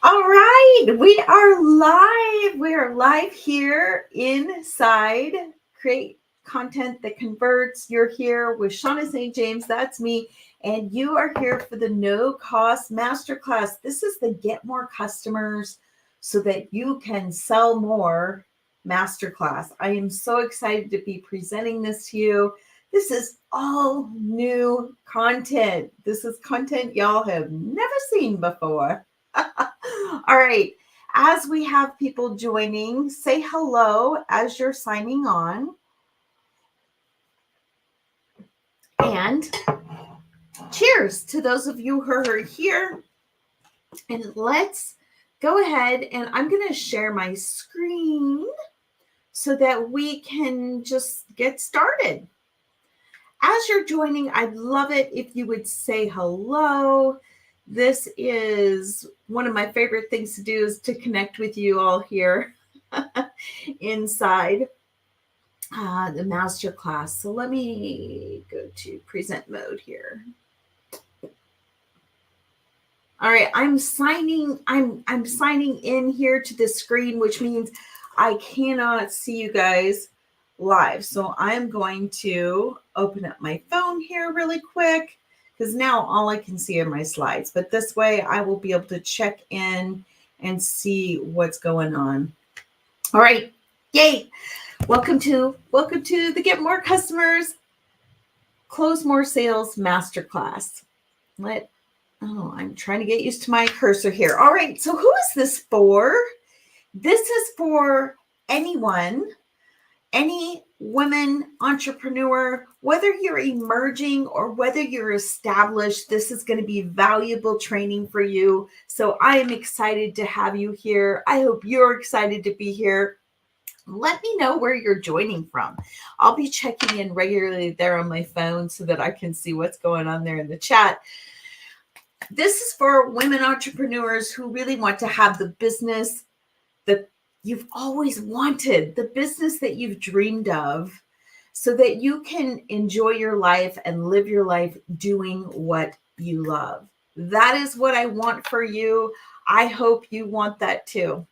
All right, we are live. We are live here inside Create Content That Converts. You're here with Shauna St. James. That's me. And you are here for the no cost masterclass. This is the Get More Customers so that you can sell more masterclass. I am so excited to be presenting this to you. This is all new content. This is content y'all have never seen before. All right. As we have people joining, say hello as you're signing on. And cheers to those of you who are here. And let's go ahead and I'm going to share my screen so that we can just get started. As you're joining, I'd love it if you would say hello. This is one of my favorite things to do is to connect with you all here inside the masterclass. So let me go to present mode here. All right, I'm signing in here to the screen, which means I cannot see you guys live. So I'm going to open up my phone here really quick because now all I can see are my slides. But this way I will be able to check in and see what's going on. All right, yay. Welcome to the Get More Customers, Close More Sales Masterclass. I'm trying to get used to my cursor here. All right, so who is this for? This is for anyone, any women entrepreneur, whether you're emerging or whether you're established, this is going to be valuable training for you. So I am excited to have you here. I hope you're excited to be here. Let me know where you're joining from. I'll be checking in regularly there on my phone so that I can see what's going on there in the chat. This is for women entrepreneurs who really want to have the business that you've always wanted, the business that you've dreamed of, so that you can enjoy your life and live your life doing what you love. That is what I want for you. I hope you want that too.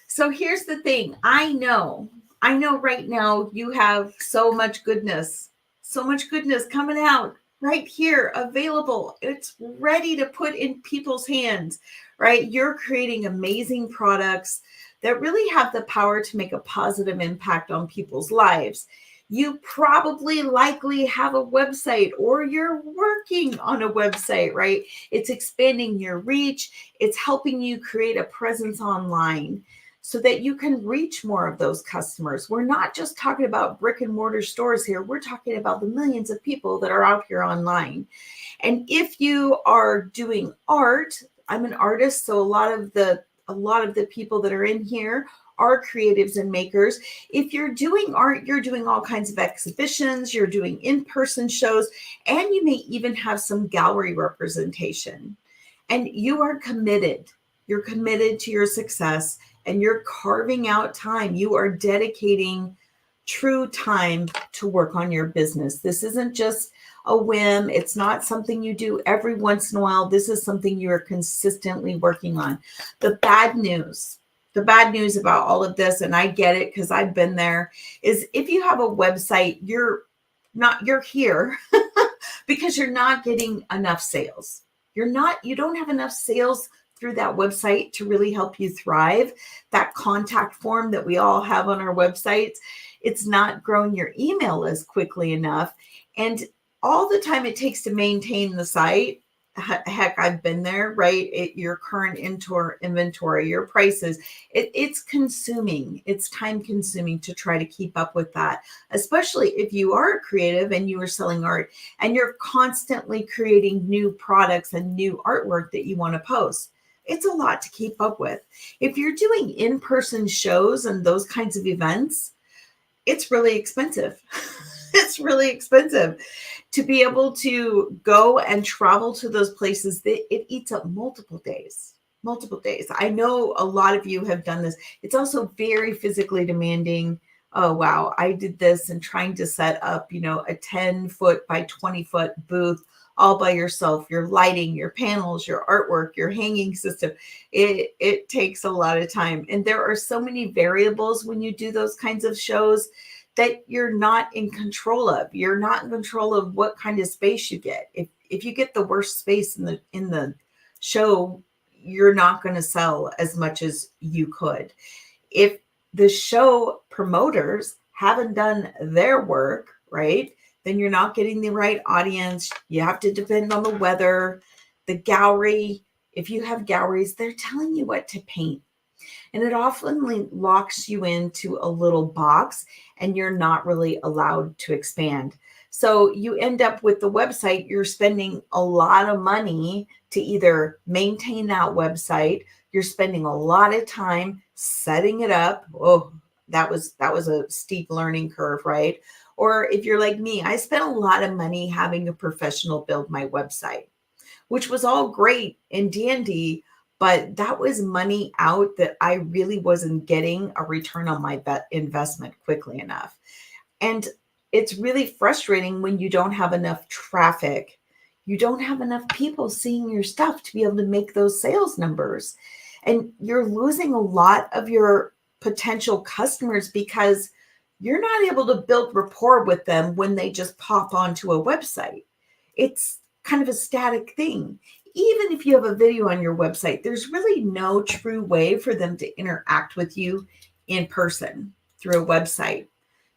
So here's the thing. I know right now you have so much goodness coming out right here, available. It's ready to put in people's hands, right? You're creating amazing products that really have the power to make a positive impact on people's lives. You probably likely have a website or you're working on a website, right? It's expanding your reach. It's helping you create a presence online so that you can reach more of those customers. We're not just talking about brick and mortar stores here. We're talking about the millions of people that are out here online. And if you are doing art, I'm an artist, so a lot of the people that are in here are creatives and makers. If you're doing art, you're doing all kinds of exhibitions, you're doing in-person shows, and you may even have some gallery representation. And you are committed. You're committed to your success. And you're carving out time. You are dedicating true time to work on your business. This isn't just a whim. It's not something you do every once in a while. This is something you're consistently working on. The bad news about all of this, and I get it because I've been there, is if you have a website, you're here because you're not getting enough sales. You don't have enough sales through that website to really help you thrive. That contact form that we all have on our websites, it's not growing your email list quickly enough. And all the time it takes to maintain the site, heck, I've been there, right? Your current inventory, your prices, it's consuming. It's time consuming to try to keep up with that, especially if you are a creative and you are selling art and you're constantly creating new products and new artwork that you want to post. It's a lot to keep up with. If you're doing in-person shows and those kinds of events, it's really expensive. It's really expensive to be able to go and travel to those places. It eats up multiple days. I know a lot of you have done this. It's also very physically demanding. Oh, wow. I did this and trying to set up, a 10-foot by 20-foot booth all by yourself, your lighting, your panels, your artwork, your hanging system. It takes a lot of time. And there are so many variables when you do those kinds of shows that you're not in control of. You're not in control of what kind of space you get. If you get the worst space in the show, you're not going to sell as much as you could. If the show promoters haven't done their work, right, then you're not getting the right audience. You have to depend on the weather, the gallery. If you have galleries, they're telling you what to paint. And it often locks you into a little box and you're not really allowed to expand. So you end up with the website, you're spending a lot of money to either maintain that website, you're spending a lot of time setting it up. Oh, that was a steep learning curve, right? Or if you're like me, I spent a lot of money having a professional build my website, which was all great and dandy, but that was money out that I really wasn't getting a return on my investment quickly enough. And it's really frustrating when you don't have enough traffic. You don't have enough people seeing your stuff to be able to make those sales numbers. And you're losing a lot of your potential customers because you're not able to build rapport with them when they just pop onto a website. It's kind of a static thing. Even if you have a video on your website, there's really no true way for them to interact with you in person through a website.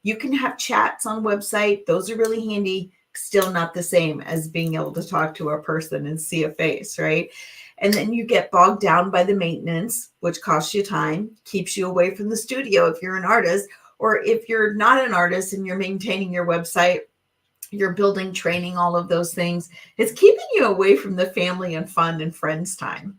You can have chats on website. Those are really handy. Still not the same as being able to talk to a person and see a face, right? And then you get bogged down by the maintenance, which costs you time, keeps you away from the studio if you're an artist, or if you're not an artist and you're maintaining your website, you're building, training, all of those things. It's keeping you away from the family and fun and friends time.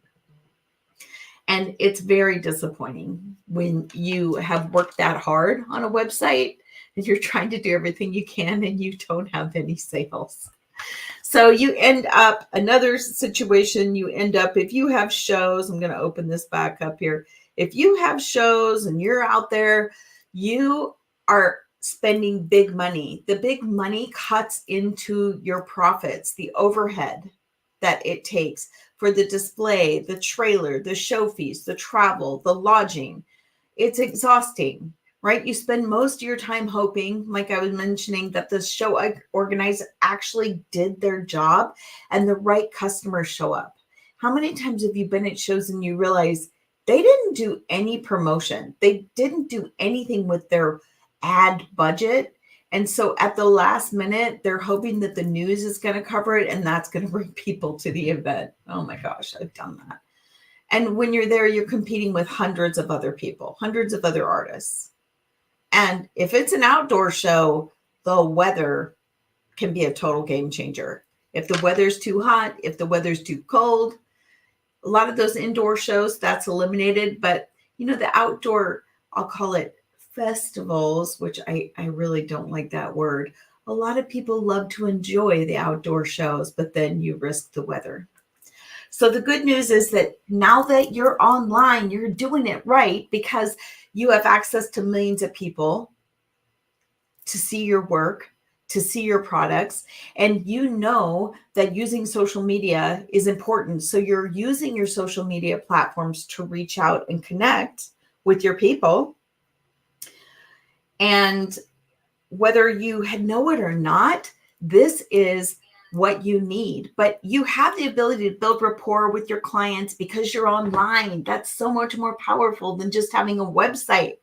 And it's very disappointing when you have worked that hard on a website and you're trying to do everything you can and you don't have any sales. So you end up, another situation, you end up, if you have shows, I'm going to open this back up here. If you have shows and you're out there, you are spending big money. The big money cuts into your profits, the overhead that it takes for the display, the trailer, the show fees, the travel, the lodging. It's exhausting, right? You spend most of your time hoping, like I was mentioning, that the show organizer actually did their job and the right customers show up. How many times have you been at shows and you realize they didn't do any promotion? They didn't do anything with their ad budget. And so at the last minute, they're hoping that the news is going to cover it and that's going to bring people to the event. Oh my gosh, I've done that. And when you're there, you're competing with hundreds of other people, hundreds of other artists. And if it's an outdoor show, the weather can be a total game changer. If the weather's too hot, if the weather's too cold, a lot of those indoor shows, that's eliminated. But, you know, the outdoor, I'll call it festivals, which I really don't like that word. A lot of people love to enjoy the outdoor shows, but then you risk the weather. So the good news is that now that you're online, you're doing it right because you have access to millions of people to see your work, to see your products, and you know that using social media is important. So you're using your social media platforms to reach out and connect with your people. And whether you know it or not, this is what you need. But you have the ability to build rapport with your clients because you're online. That's so much more powerful than just having a website.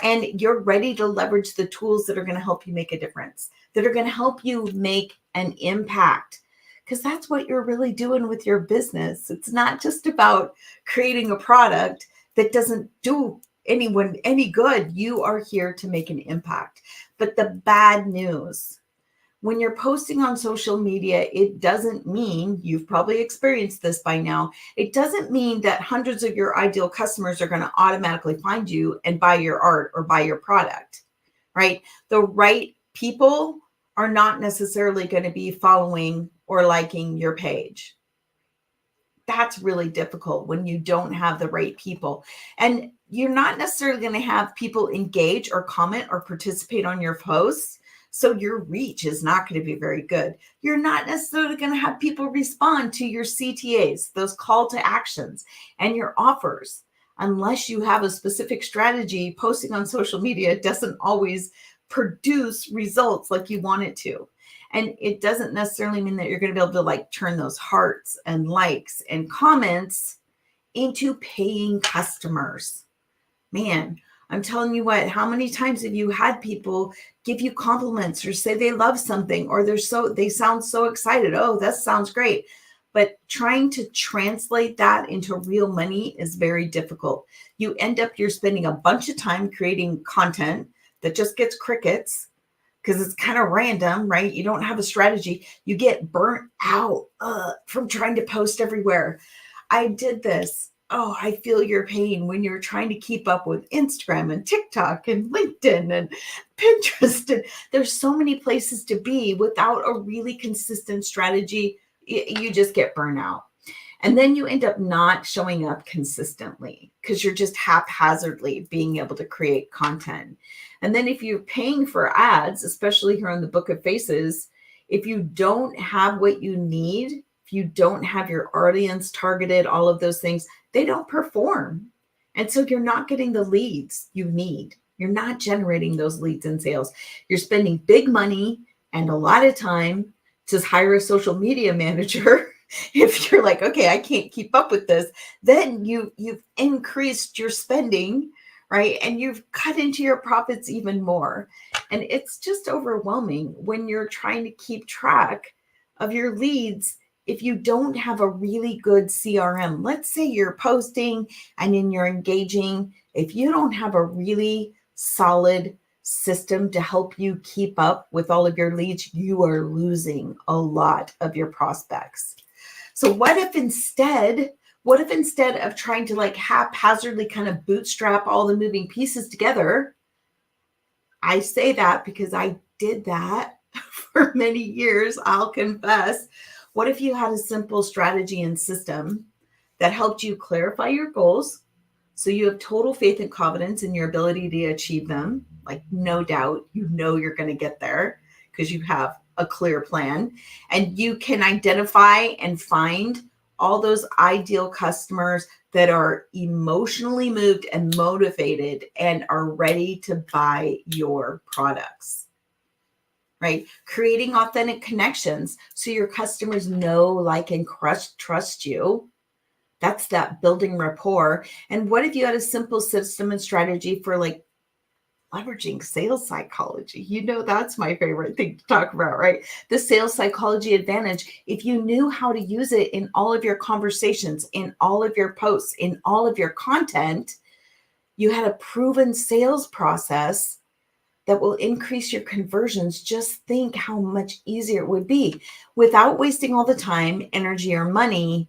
And you're ready to leverage the tools that are going to help you make a difference, that are going to help you make an impact. Because that's what you're really doing with your business. It's not just about creating a product that doesn't do anyone any good. You are here to make an impact. But the bad news, when you're posting on social media, it doesn't mean, you've probably experienced this by now, it doesn't mean that hundreds of your ideal customers are going to automatically find you and buy your art or buy your product, right? The right people are not necessarily going to be following or liking your page. That's really difficult when you don't have the right people. And you're not necessarily going to have people engage or comment or participate on your posts. So your reach is not going to be very good. You're not necessarily going to have people respond to your CTAs, those call to actions, and your offers. Unless you have a specific strategy, posting on social media doesn't always produce results like you want it to. And it doesn't necessarily mean that you're going to be able to like turn those hearts and likes and comments into paying customers. Man, I'm telling you what, how many times have you had people give you compliments or say they love something, or they sound so excited. Oh, that sounds great. But trying to translate that into real money is very difficult. You're spending a bunch of time creating content that just gets crickets because it's kind of random, right? You don't have a strategy. You get burnt out from trying to post everywhere. I did this. Oh, I feel your pain when you're trying to keep up with Instagram and TikTok and LinkedIn and Pinterest. And there's so many places to be without a really consistent strategy. You just get burnt out. And then you end up not showing up consistently because you're just haphazardly being able to create content. And then if you're paying for ads, especially here on the Book of Faces, if you don't have what you need, if you don't have your audience targeted, all of those things, they don't perform. And so you're not getting the leads you need. You're not generating those leads and sales. You're spending big money and a lot of time to hire a social media manager. If you're like, okay, I can't keep up with this, then you've increased your spending, right? And you've cut into your profits even more. And it's just overwhelming when you're trying to keep track of your leads if you don't have a really good CRM. Let's say you're posting and then you're engaging. If you don't have a really solid system to help you keep up with all of your leads, you are losing a lot of your prospects. So what if instead of trying to like haphazardly kind of bootstrap all the moving pieces together, I say that because I did that for many years, I'll confess. What if you had a simple strategy and system that helped you clarify your goals so you have total faith and confidence in your ability to achieve them? Like, no doubt, you're going to get there because you have a clear plan, and you can identify and find all those ideal customers that are emotionally moved and motivated and are ready to buy your products. Right? Creating authentic connections so your customers know, like, and trust you. That's that building rapport. And what if you had a simple system and strategy for like leveraging sales psychology? That's my favorite thing to talk about, right? The sales psychology advantage. If you knew how to use it in all of your conversations, in all of your posts, in all of your content, you had a proven sales process that will increase your conversions. Just think how much easier it would be without wasting all the time, energy, or money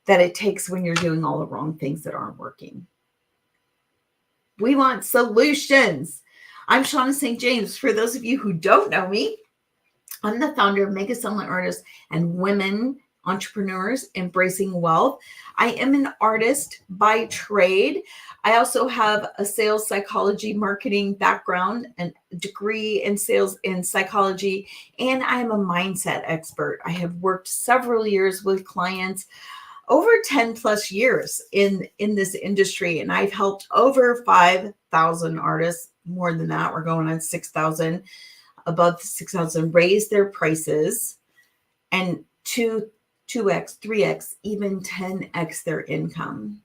that it takes when you're doing all the wrong things that aren't working. We want solutions. I'm Shauna St. James. For those of you who don't know me, I'm the founder of Mega Selling Artists and Women Entrepreneurs Embracing Wealth. I am an artist by trade. I also have a sales psychology marketing background and degree in sales and psychology, and I'm a mindset expert. I have worked several years with clients, over 10 plus years in this industry, and I've helped over 5,000 artists, more than that. We're going on 6,000, above 6,000, raise their prices and 2x, 3x, even 10x their income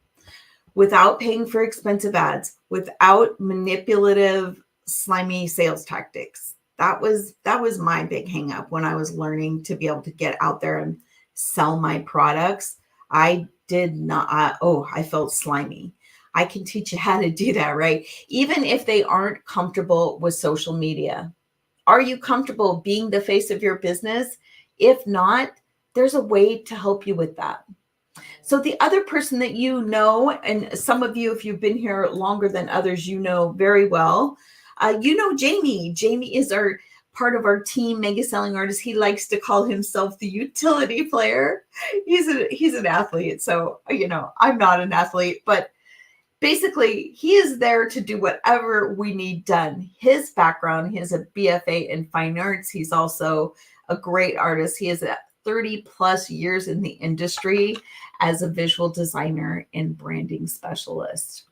without paying for expensive ads, without manipulative, slimy sales tactics. That was my big hang up when I was learning to be able to get out there and sell my products. I did not, I felt slimy. I can teach you how to do that, right? Even if they aren't comfortable with social media. Are you comfortable being the face of your business? If not, there's a way to help you with that. So the other person that you know, and some of you, if you've been here longer than others, you know very well, Jamie. Jamie is part of our team, Mega Selling Artists. He likes to call himself the utility player. He's an athlete. So, I'm not an athlete, but Basically, he is there to do whatever we need done. His background, he has a BFA in fine arts. He's also a great artist. He has 30 plus years in the industry as a visual designer and branding specialist.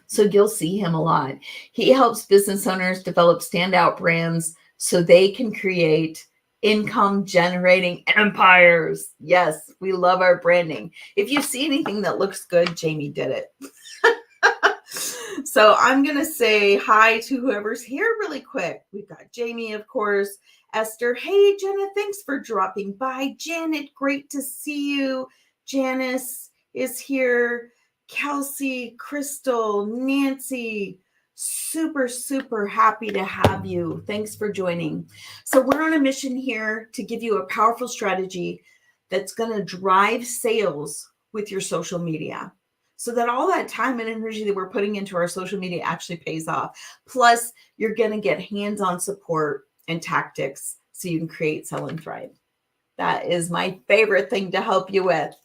So you'll see him a lot. He helps business owners develop standout brands so they can create income generating empires. Yes, we love our branding. If you see anything that looks good, Jamie did it. So I'm going to say hi to whoever's here really quick. We've got Jamie, of course, Esther. Hey, Jenna, thanks for dropping by. Janet, great to see you. Janice is here. Kelsey, Crystal, Nancy, super, super happy to have you. Thanks for joining. So we're on a mission here to give you a powerful strategy that's going to drive sales with your social media, so that all that time and energy that we're putting into our social media actually pays off. Plus, you're going to get hands-on support and tactics so you can create, sell, and thrive. That is my favorite thing to help you with.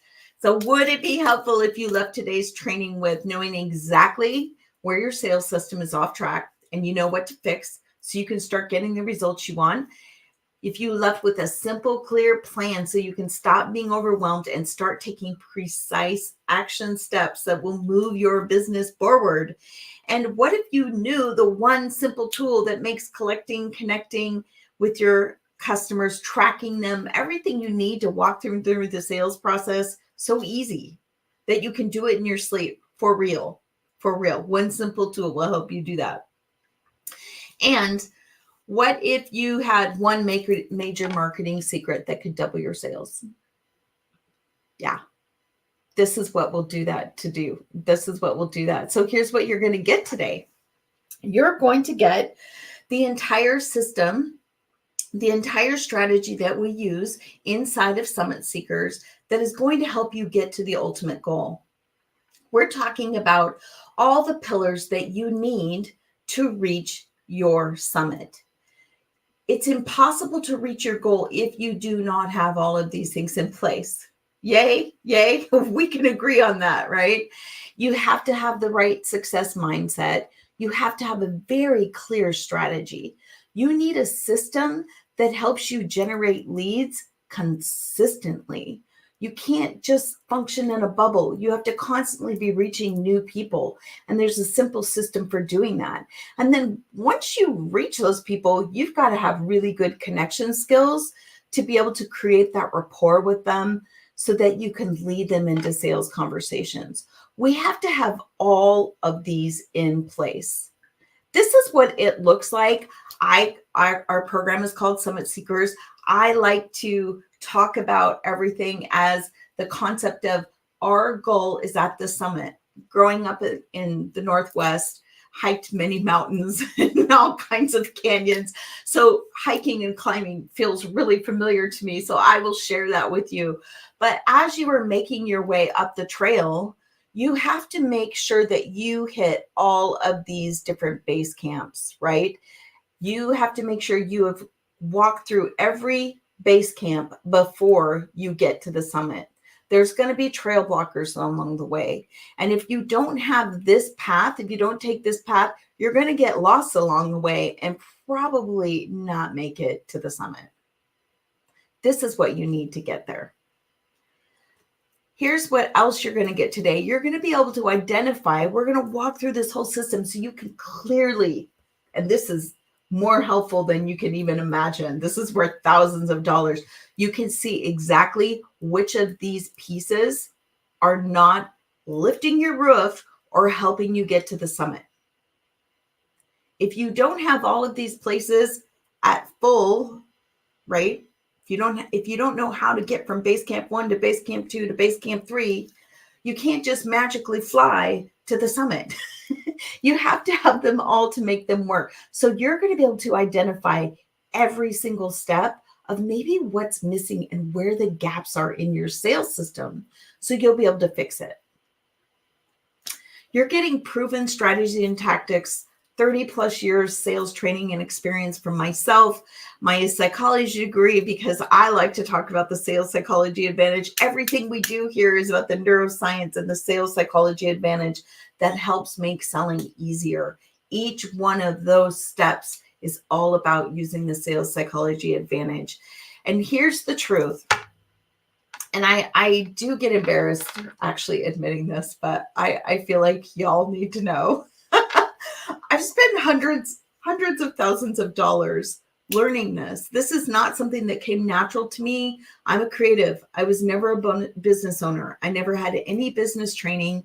So would it be helpful if you left today's training with knowing exactly where your sales system is off track and you know what to fix so you can start getting the results you want? If you left with a simple, clear plan so you can stop being overwhelmed and start taking precise action steps that will move your business forward? And what if you knew the one simple tool that makes collecting, connecting with your customers, tracking them, everything you need to walk through the sales process so easy that you can do it in your sleep for real? For real. One simple tool will help you do that. And what if you had one major marketing secret that could double your sales? Yeah, this is what we'll do that to do. This is what we'll do that. So here's what you're going to get today. You're going to get the entire system, the entire strategy that we use inside of Summit Seekers that is going to help you get to the ultimate goal. We're talking about all the pillars that you need to reach your summit. It's impossible to reach your goal if you do not have all of these things in place. Yay, yay. We can agree on that, right? You have to have the right success mindset. You have to have a very clear strategy. You need a system that helps you generate leads consistently. You can't just function in a bubble. You have to constantly be reaching new people. And there's a simple system for doing that. And then once you reach those people, you've got to have really good connection skills to be able to create that rapport with them so that you can lead them into sales conversations. We have to have all of these in place. This is what it looks like. Our program is called Summit Seekers. I like to talk about everything as the concept of our goal is at the summit. Growing up in the Northwest, hiked many mountains and all kinds of canyons. So hiking and climbing feels really familiar to me. So I will share that with you. But as you are making your way up the trail, you have to make sure that you hit all of these different base camps, right? You have to make sure you have walked through every base camp before you get to the summit. There's going to be trail blockers along the way. And if you don't have this path, if you don't take this path, you're going to get lost along the way and probably not make it to the summit. This is what you need to get there. Here's what else you're going to get today. You're going to be able to identify, we're going to walk through this whole system so you can clearly, and this is more helpful than you can even imagine. This is worth thousands of dollars. You can see exactly which of these pieces are not lifting your roof or helping you get to the summit. If you don't have all of these places at full, right? If you don't know how to get from base camp 1 to base camp 2 to base camp 3, you can't just magically fly to the summit. You have to have them all to make them work. So you're going to be able to identify every single step of maybe what's missing and where the gaps are in your sales system. So you'll be able to fix it. You're getting proven strategy and tactics 30 plus years sales training and experience from myself, my psychology degree, because I like to talk about the sales psychology advantage. Everything we do here is about the neuroscience and the sales psychology advantage that helps make selling easier. Each one of those steps is all about using the sales psychology advantage. And here's the truth. And I do get embarrassed actually admitting this, but I feel like y'all need to know. I've spent hundreds of thousands of dollars learning this. This is not something that came natural to me. I'm a creative. I was never a business owner. I never had any business training.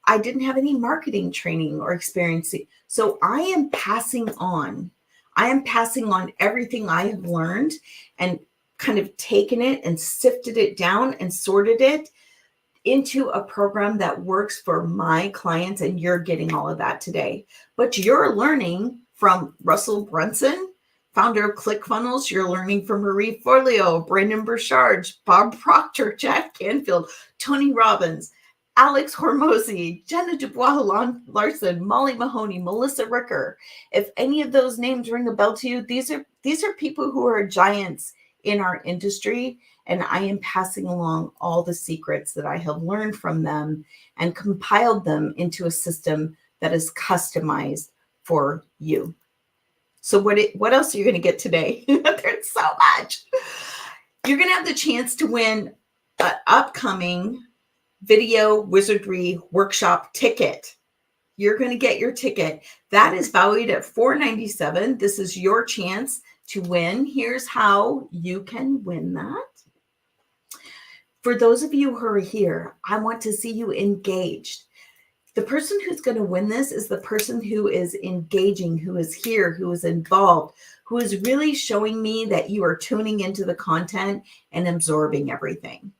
I didn't have any marketing training or experience. So I am passing on. Everything I have learned and kind of taken it and sifted it down and sorted it into a program that works for my clients, and you're getting all of that today. But you're learning from Russell Brunson, founder of ClickFunnels. You're learning from Marie Forleo, Brendon Burchard, Bob Proctor, Jack Canfield, Tony Robbins, Alex Hormozy, Jenna Dubois Larson, Molly Mahoney, Melissa Ricker. If any of those names ring a bell to you, these are people who are giants in our industry, and I am passing along all the secrets that I have learned from them and compiled them into a system that is customized for you. So what else are you going to get today? There's so much. You're going to have the chance to win an upcoming video wizardry workshop ticket. You're going to get your ticket. That is valued at $497. This is your chance to win. Here's how you can win that. For those of you who are here, I want to see you engaged. The person who's going to win this is the person who is engaging, who is here, who is involved, who is really showing me that you are tuning into the content and absorbing everything.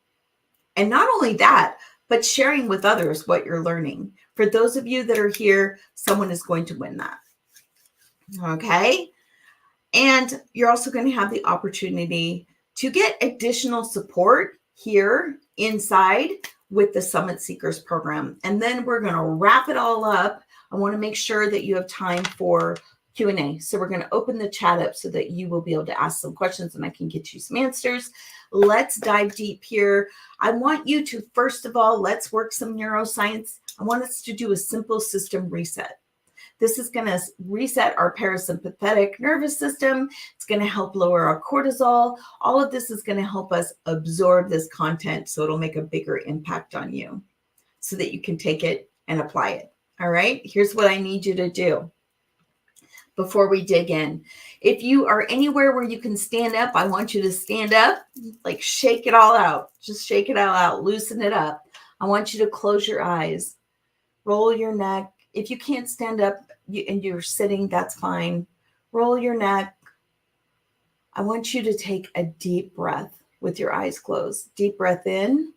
And not only that, but sharing with others what you're learning. For those of you that are here, someone is going to win that. Okay? And you're also going to have the opportunity to get additional support here inside with the Summit Seekers program. And then we're going to wrap it all up. I want to make sure that you have time for Q&A. So we're going to open the chat up so that you will be able to ask some questions and I can get you some answers. Let's dive deep here. I want you to, first of all, let's work some neuroscience. I want us to do a simple system reset. This is going to reset our parasympathetic nervous system. It's going to help lower our cortisol. All of this is going to help us absorb this content so it'll make a bigger impact on you so that you can take it and apply it. All right, here's what I need you to do before we dig in. If you are anywhere where you can stand up, I want you to stand up, like shake it all out. Just shake it all out, loosen it up. I want you to close your eyes, roll your neck. If you can't stand up and you're sitting, that's fine. Roll your neck. I want you to take a deep breath with your eyes closed. Deep breath in.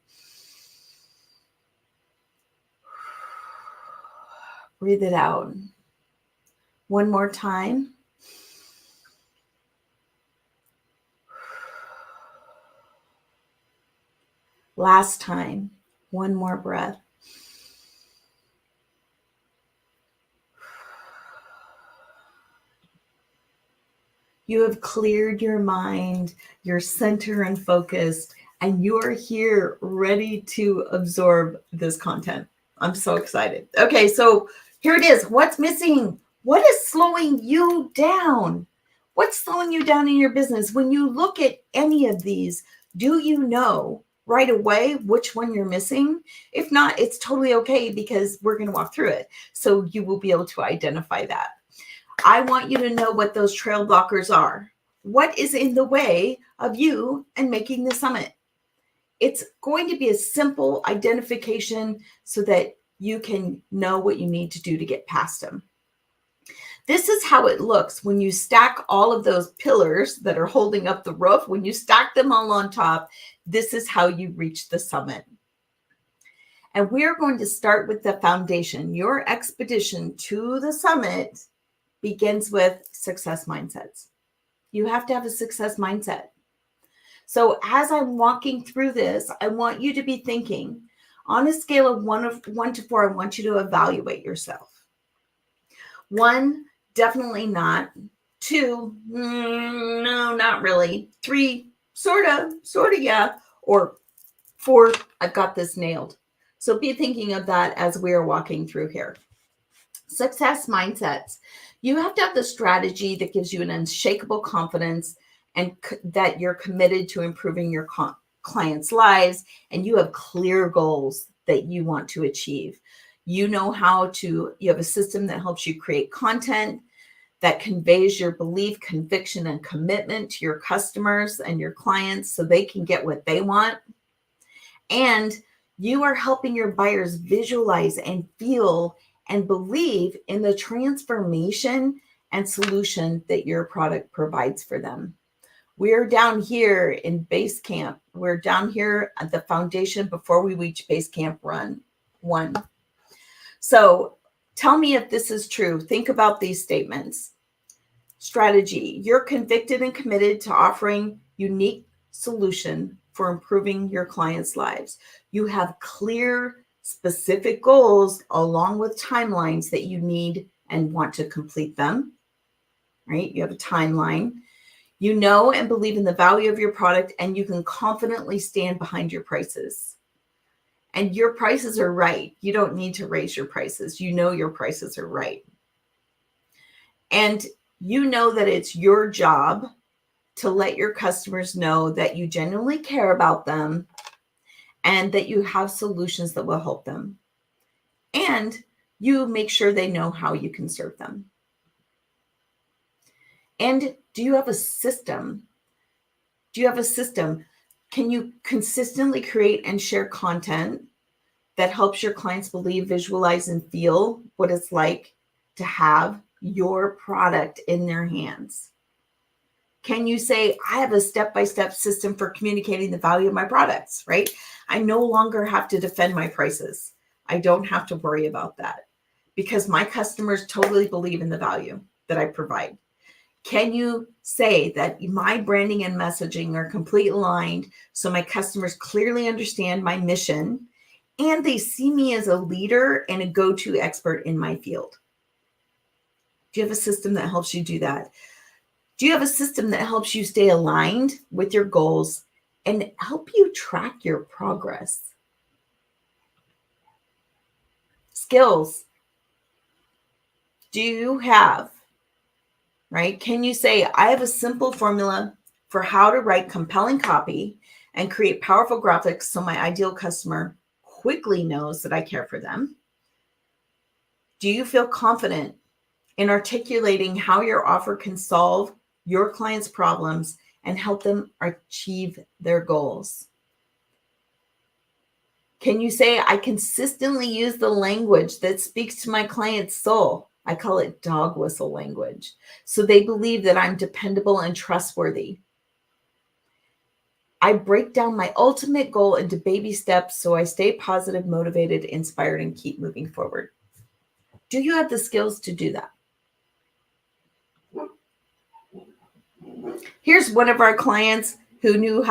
Breathe it out. One more time. Last time. One more breath. You have cleared your mind, you're center and focused, and you are here ready to absorb this content. I'm so excited. Okay, so here it is. What's missing? What is slowing you down? What's slowing you down in your business? When you look at any of these, do you know right away which one you're missing? If not, it's totally okay because we're going to walk through it. So you will be able to identify that. I want you to know what those trail blockers are. What is in the way of you and making the summit? It's going to be a simple identification so that you can know what you need to do to get past them. This is how it looks when you stack all of those pillars that are holding up the roof. When you stack them all on top, this is how you reach the summit. And we're going to start with the foundation. Your expedition to the summit begins with success mindsets. You have to have a success mindset. So as I'm walking through this, I want you to be thinking on a scale of 1 to 4, I want you to evaluate yourself. 1, definitely not. 2, no, not really. 3, sort of, yeah. Or 4, I've got this nailed. So be thinking of that as we are walking through here. Success mindsets. You have to have the strategy that gives you an unshakable confidence and that you're committed to improving your clients' lives, and you have clear goals that you want to achieve. You have a system that helps you create content that conveys your belief, conviction, and commitment to your customers and your clients so they can get what they want. And you are helping your buyers visualize and feel and believe in the transformation and solution that your product provides for them. We're down here in base camp. We're down here at the foundation before we reach base camp run 1. So tell me if this is true. Think about these statements. Strategy. You're convicted and committed to offering unique solution for improving your clients' lives. You have clear, specific goals along with timelines that you need and want to complete them, right? You have a timeline. You know and believe in the value of your product, and you can confidently stand behind your prices. And your prices are right. You don't need to raise your prices. You know your prices are right. And you know that it's your job to let your customers know that you genuinely care about them and that you have solutions that will help them. And you make sure they know how you can serve them. And do you have a system? Can you consistently create and share content that helps your clients believe, visualize, and feel what it's like to have your product in their hands? Can you say, I have a step-by-step system for communicating the value of my products, right? I no longer have to defend my prices. I don't have to worry about that because my customers totally believe in the value that I provide. Can you say that my branding and messaging are completely aligned so my customers clearly understand my mission and they see me as a leader and a go-to expert in my field? Do you have a system that helps you do that? Do you have a system that helps you stay aligned with your goals and help you track your progress? Skills. Do you have, right? Can you say, I have a simple formula for how to write compelling copy and create powerful graphics so my ideal customer quickly knows that I care for them? Do you feel confident in articulating how your offer can solve your clients' problems and help them achieve their goals? Can you say, I consistently use the language that speaks to my client's soul? I call it dog whistle language. So they believe that I'm dependable and trustworthy. I break down my ultimate goal into baby steps so I stay positive, motivated, inspired, and keep moving forward. Do you have the skills to do that? Here's one of our clients who knew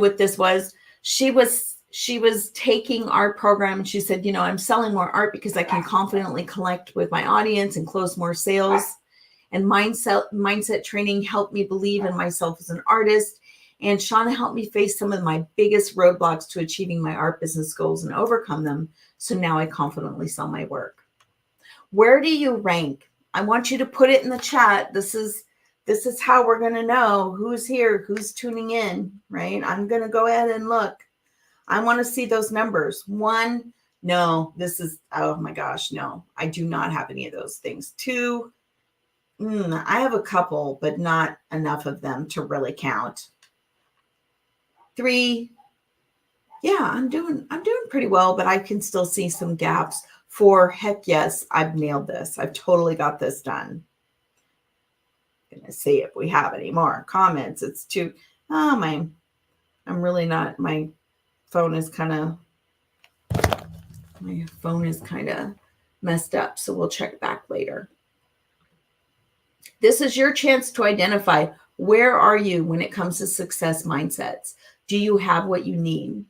what this was. She was taking our program and she said, I'm selling more art because I can confidently connect with my audience and close more sales. And mindset training helped me believe in myself as an artist. And Shauna helped me face some of my biggest roadblocks to achieving my art business goals and overcome them. So now I confidently sell my work. Where do you rank? I want you to put it in the chat. This is how we're going to know who's here, who's tuning in, right? I'm going to go ahead and look. I want to see those numbers. 1, no, oh my gosh, no, I do not have any of those things. 2, I have a couple, but not enough of them to really count. 3, yeah, I'm doing pretty well, but I can still see some gaps. 4, heck yes, I've nailed this. I've totally got this done. I'm gonna see if we have any more comments. It's 2. I'm really not. My phone is kind of messed up, so we'll check back later. This is your chance to identify where are you when it comes to success mindsets. Do you have what you need?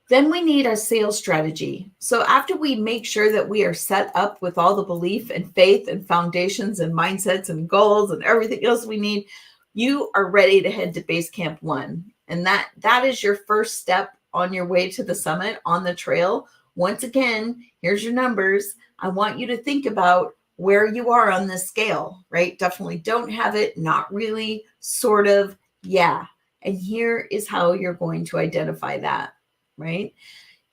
Then we need a sales strategy. So after we make sure that we are set up with all the belief and faith and foundations and mindsets and goals and everything else we need, you are ready to head to base camp 1. And that is your first step on your way to the summit on the trail. Once again, here's your numbers. I want you to think about where you are on this scale, right? Definitely don't have it, not really, sort of, yeah. And here is how you're going to identify that, right?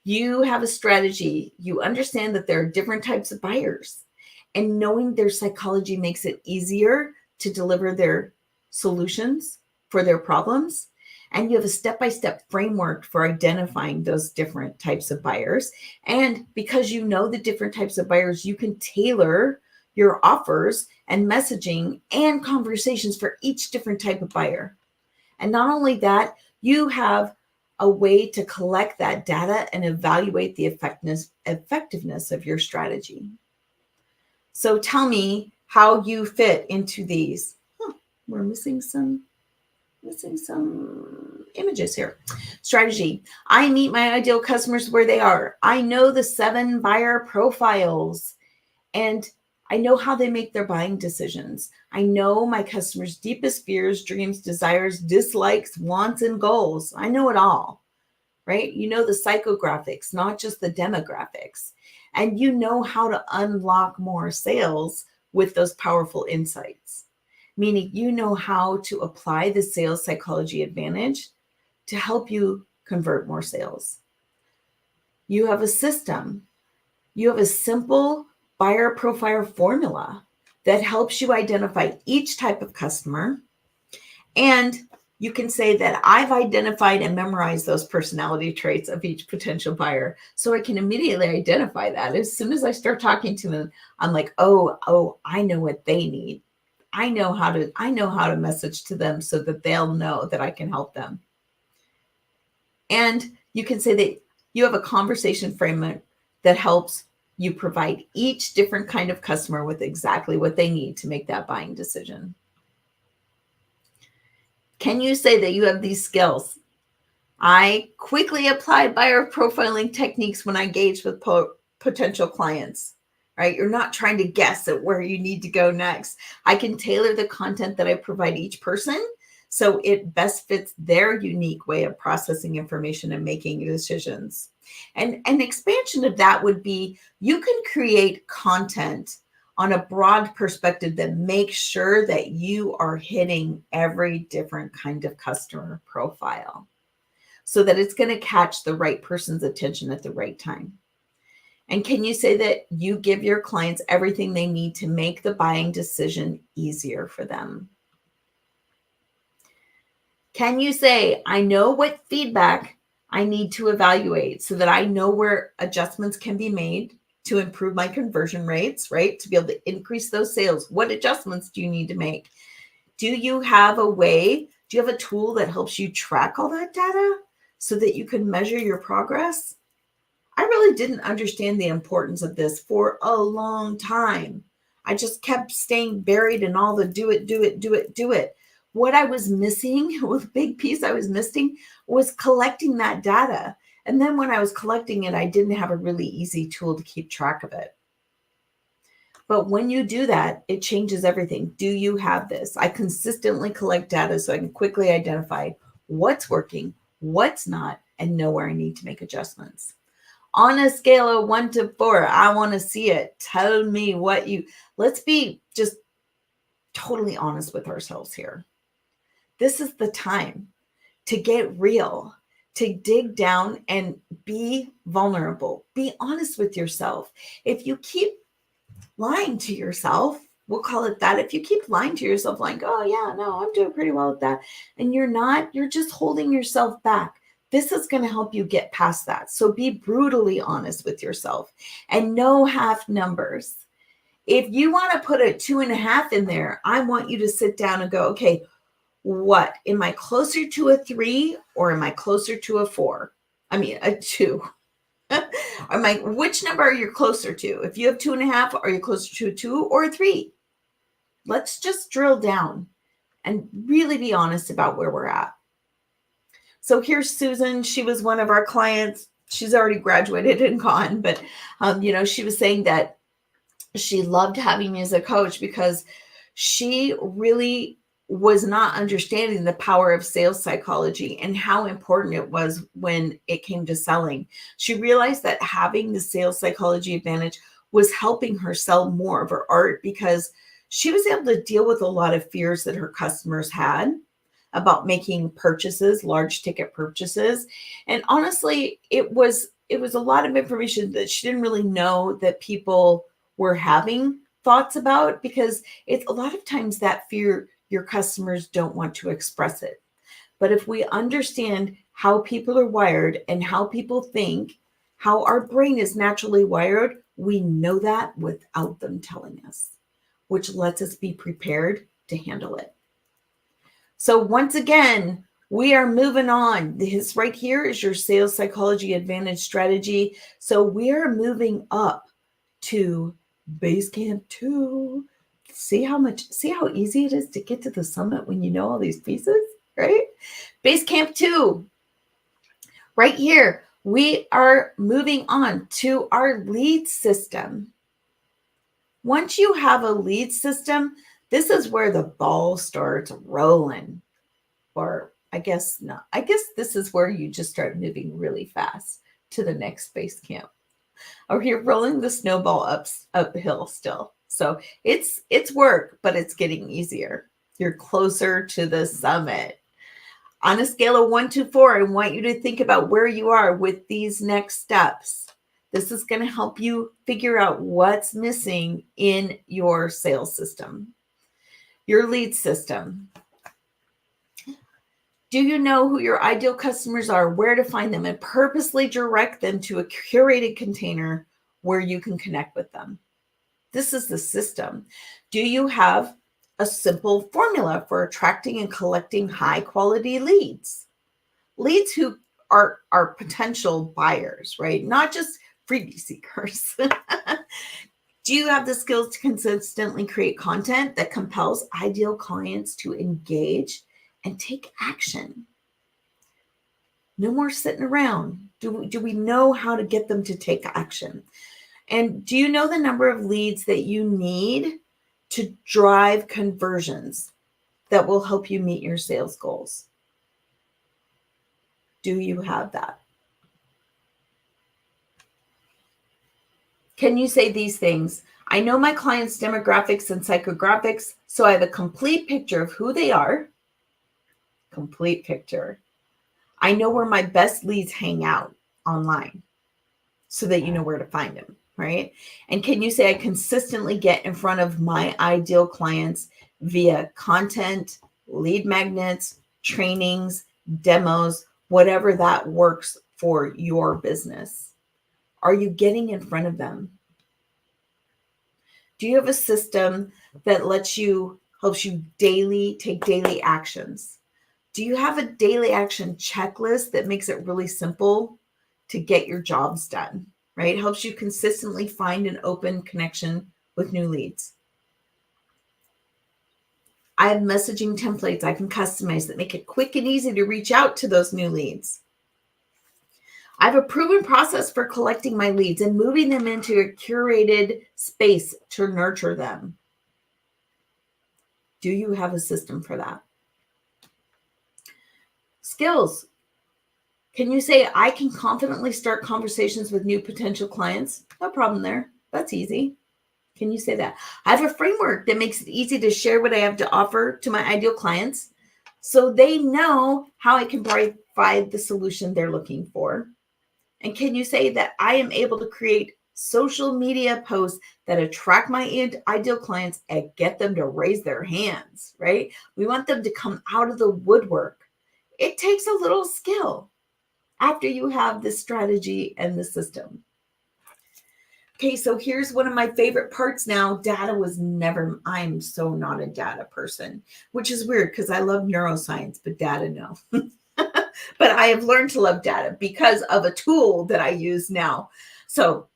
You have a strategy. You understand that there are different types of buyers, and knowing their psychology makes it easier to deliver their solutions for their problems. And you have a step-by-step framework for identifying those different types of buyers. And because you know the different types of buyers, you can tailor your offers and messaging and conversations for each different type of buyer. And not only that, you have a way to collect that data and evaluate the effectiveness of your strategy. So tell me how you fit into these. We're missing some images here. Strategy. I meet my ideal customers where they are. I know the 7 buyer profiles, and I know how they make their buying decisions. I know my customers' deepest fears, dreams, desires, dislikes, wants, and goals. I know it all, right? You know the psychographics, not just the demographics. And you know how to unlock more sales with those powerful insights, meaning you know how to apply the sales psychology advantage to help you convert more sales. You have a system. You have a simple buyer profile formula that helps you identify each type of customer. And you can say that I've identified and memorized those personality traits of each potential buyer. So I can immediately identify that. As soon as I start talking to them, I'm like, oh, I know what they need. I know how to message to them so that they'll know that I can help them. And you can say that you have a conversation framework that helps you provide each different kind of customer with exactly what they need to make that buying decision. Can you say that you have these skills? I quickly applied buyer profiling techniques when I engage with potential clients, right? You're not trying to guess at where you need to go next. I can tailor the content that I provide each person so it best fits their unique way of processing information and making decisions. And an expansion of that would be you can create content on a broad perspective that makes sure that you are hitting every different kind of customer profile so that it's going to catch the right person's attention at the right time. And can you say that you give your clients everything they need to make the buying decision easier for them? Can you say, I know what feedback I need to evaluate so that I know where adjustments can be made to improve my conversion rates, right? To be able to increase those sales. What adjustments do you need to make? Do you have a tool that helps you track all that data so that you can measure your progress? I really didn't understand the importance of this for a long time. I just kept staying buried in all the do it. What I was missing, with a big piece I was missing, was collecting that data. And then when I was collecting it, I didn't have a really easy tool to keep track of it. But when you do that, it changes everything. Do you have this? I consistently collect data so I can quickly identify what's working, what's not, and know where I need to make adjustments. On a scale of 1 to 4, I want to see it. Tell me let's be just totally honest with ourselves here. This is the time to get real, to dig down and be vulnerable. Be honest with yourself. If you keep lying to yourself, we'll call it that. If you keep lying to yourself, like, oh yeah, no, I'm doing pretty well with that, and you're not, you're just holding yourself back. This is going to help you get past that. So be brutally honest with yourself and no half numbers. If you want to put a 2.5 in there, I want you to sit down and go, okay, what? Am I closer to a 3 or am I closer to a 4? I mean, a 2. Which number are you closer to? If you have 2.5, are you closer to a 2 or a 3? Let's just drill down and really be honest about where we're at. So here's Susan. She was one of our clients. she's already graduated and gone, but she was saying that she loved having me as a coach because she really was not understanding the power of sales psychology and how important it was when it came to selling. She realized that having the sales psychology advantage was helping her sell more of her art because she was able to deal with a lot of fears that her customers had about making purchases, large ticket purchases. And honestly, it was a lot of information that she didn't really know that people were having thoughts about, because it's a lot of times that fear your customers don't want to express it. But if we understand how people are wired and how people think, how our brain is naturally wired, we know that without them telling us, which lets us be prepared to handle it. So once again, we are moving on. This right here is your sales psychology advantage strategy. So we are moving up to base camp 2. See how easy it is to get to the summit when you know all these pieces, right? Base camp 2. Right here, we are moving on to our lead system. Once you have a lead system, this is where the ball starts rolling. Or I guess not. I guess this is where you just start moving really fast to the next base camp. Or you're rolling the snowball uphill still. So it's work, but it's getting easier. You're closer to the summit. On a scale of 1 to 4, I want you to think about where you are with these next steps. This is going to help you figure out what's missing in your sales system, your lead system. Do you know who your ideal customers are, where to find them, and purposely direct them to a curated container where you can connect with them? This is the system. Do you have a simple formula for attracting and collecting high quality leads? Leads who are potential buyers, right? Not just freebie seekers. Do you have the skills to consistently create content that compels ideal clients to engage and take action? No more sitting around. Do we know how to get them to take action? And do you know the number of leads that you need to drive conversions that will help you meet your sales goals? Do you have that? Can you say these things? I know my clients' demographics and psychographics, so I have a complete picture of who they are. Complete picture. I know where my best leads hang out online so that you know where to find them, right? And can you say I consistently get in front of my ideal clients via content, lead magnets, trainings, demos, whatever that works for your business? Are you getting in front of them? Do you have a system that helps you take daily actions? Do you have a daily action checklist that makes it really simple to get your jobs done, right? Helps you consistently find an open connection with new leads. I have messaging templates I can customize that make it quick and easy to reach out to those new leads. I have a proven process for collecting my leads and moving them into a curated space to nurture them. Do you have a system for that? Skills. Can you say, I can confidently start conversations with new potential clients? No problem there. That's easy. Can you say that? I have a framework that makes it easy to share what I have to offer to my ideal clients so they know how I can provide the solution they're looking for. And can you say that I am able to create social media posts that attract my ideal clients and get them to raise their hands, right? We want them to come out of the woodwork. It takes a little skill after you have the strategy and the system. Okay, so here's one of my favorite parts now. I'm so not a data person, which is weird because I love neuroscience, but data, no. But I have learned to love data because of a tool that I use now. So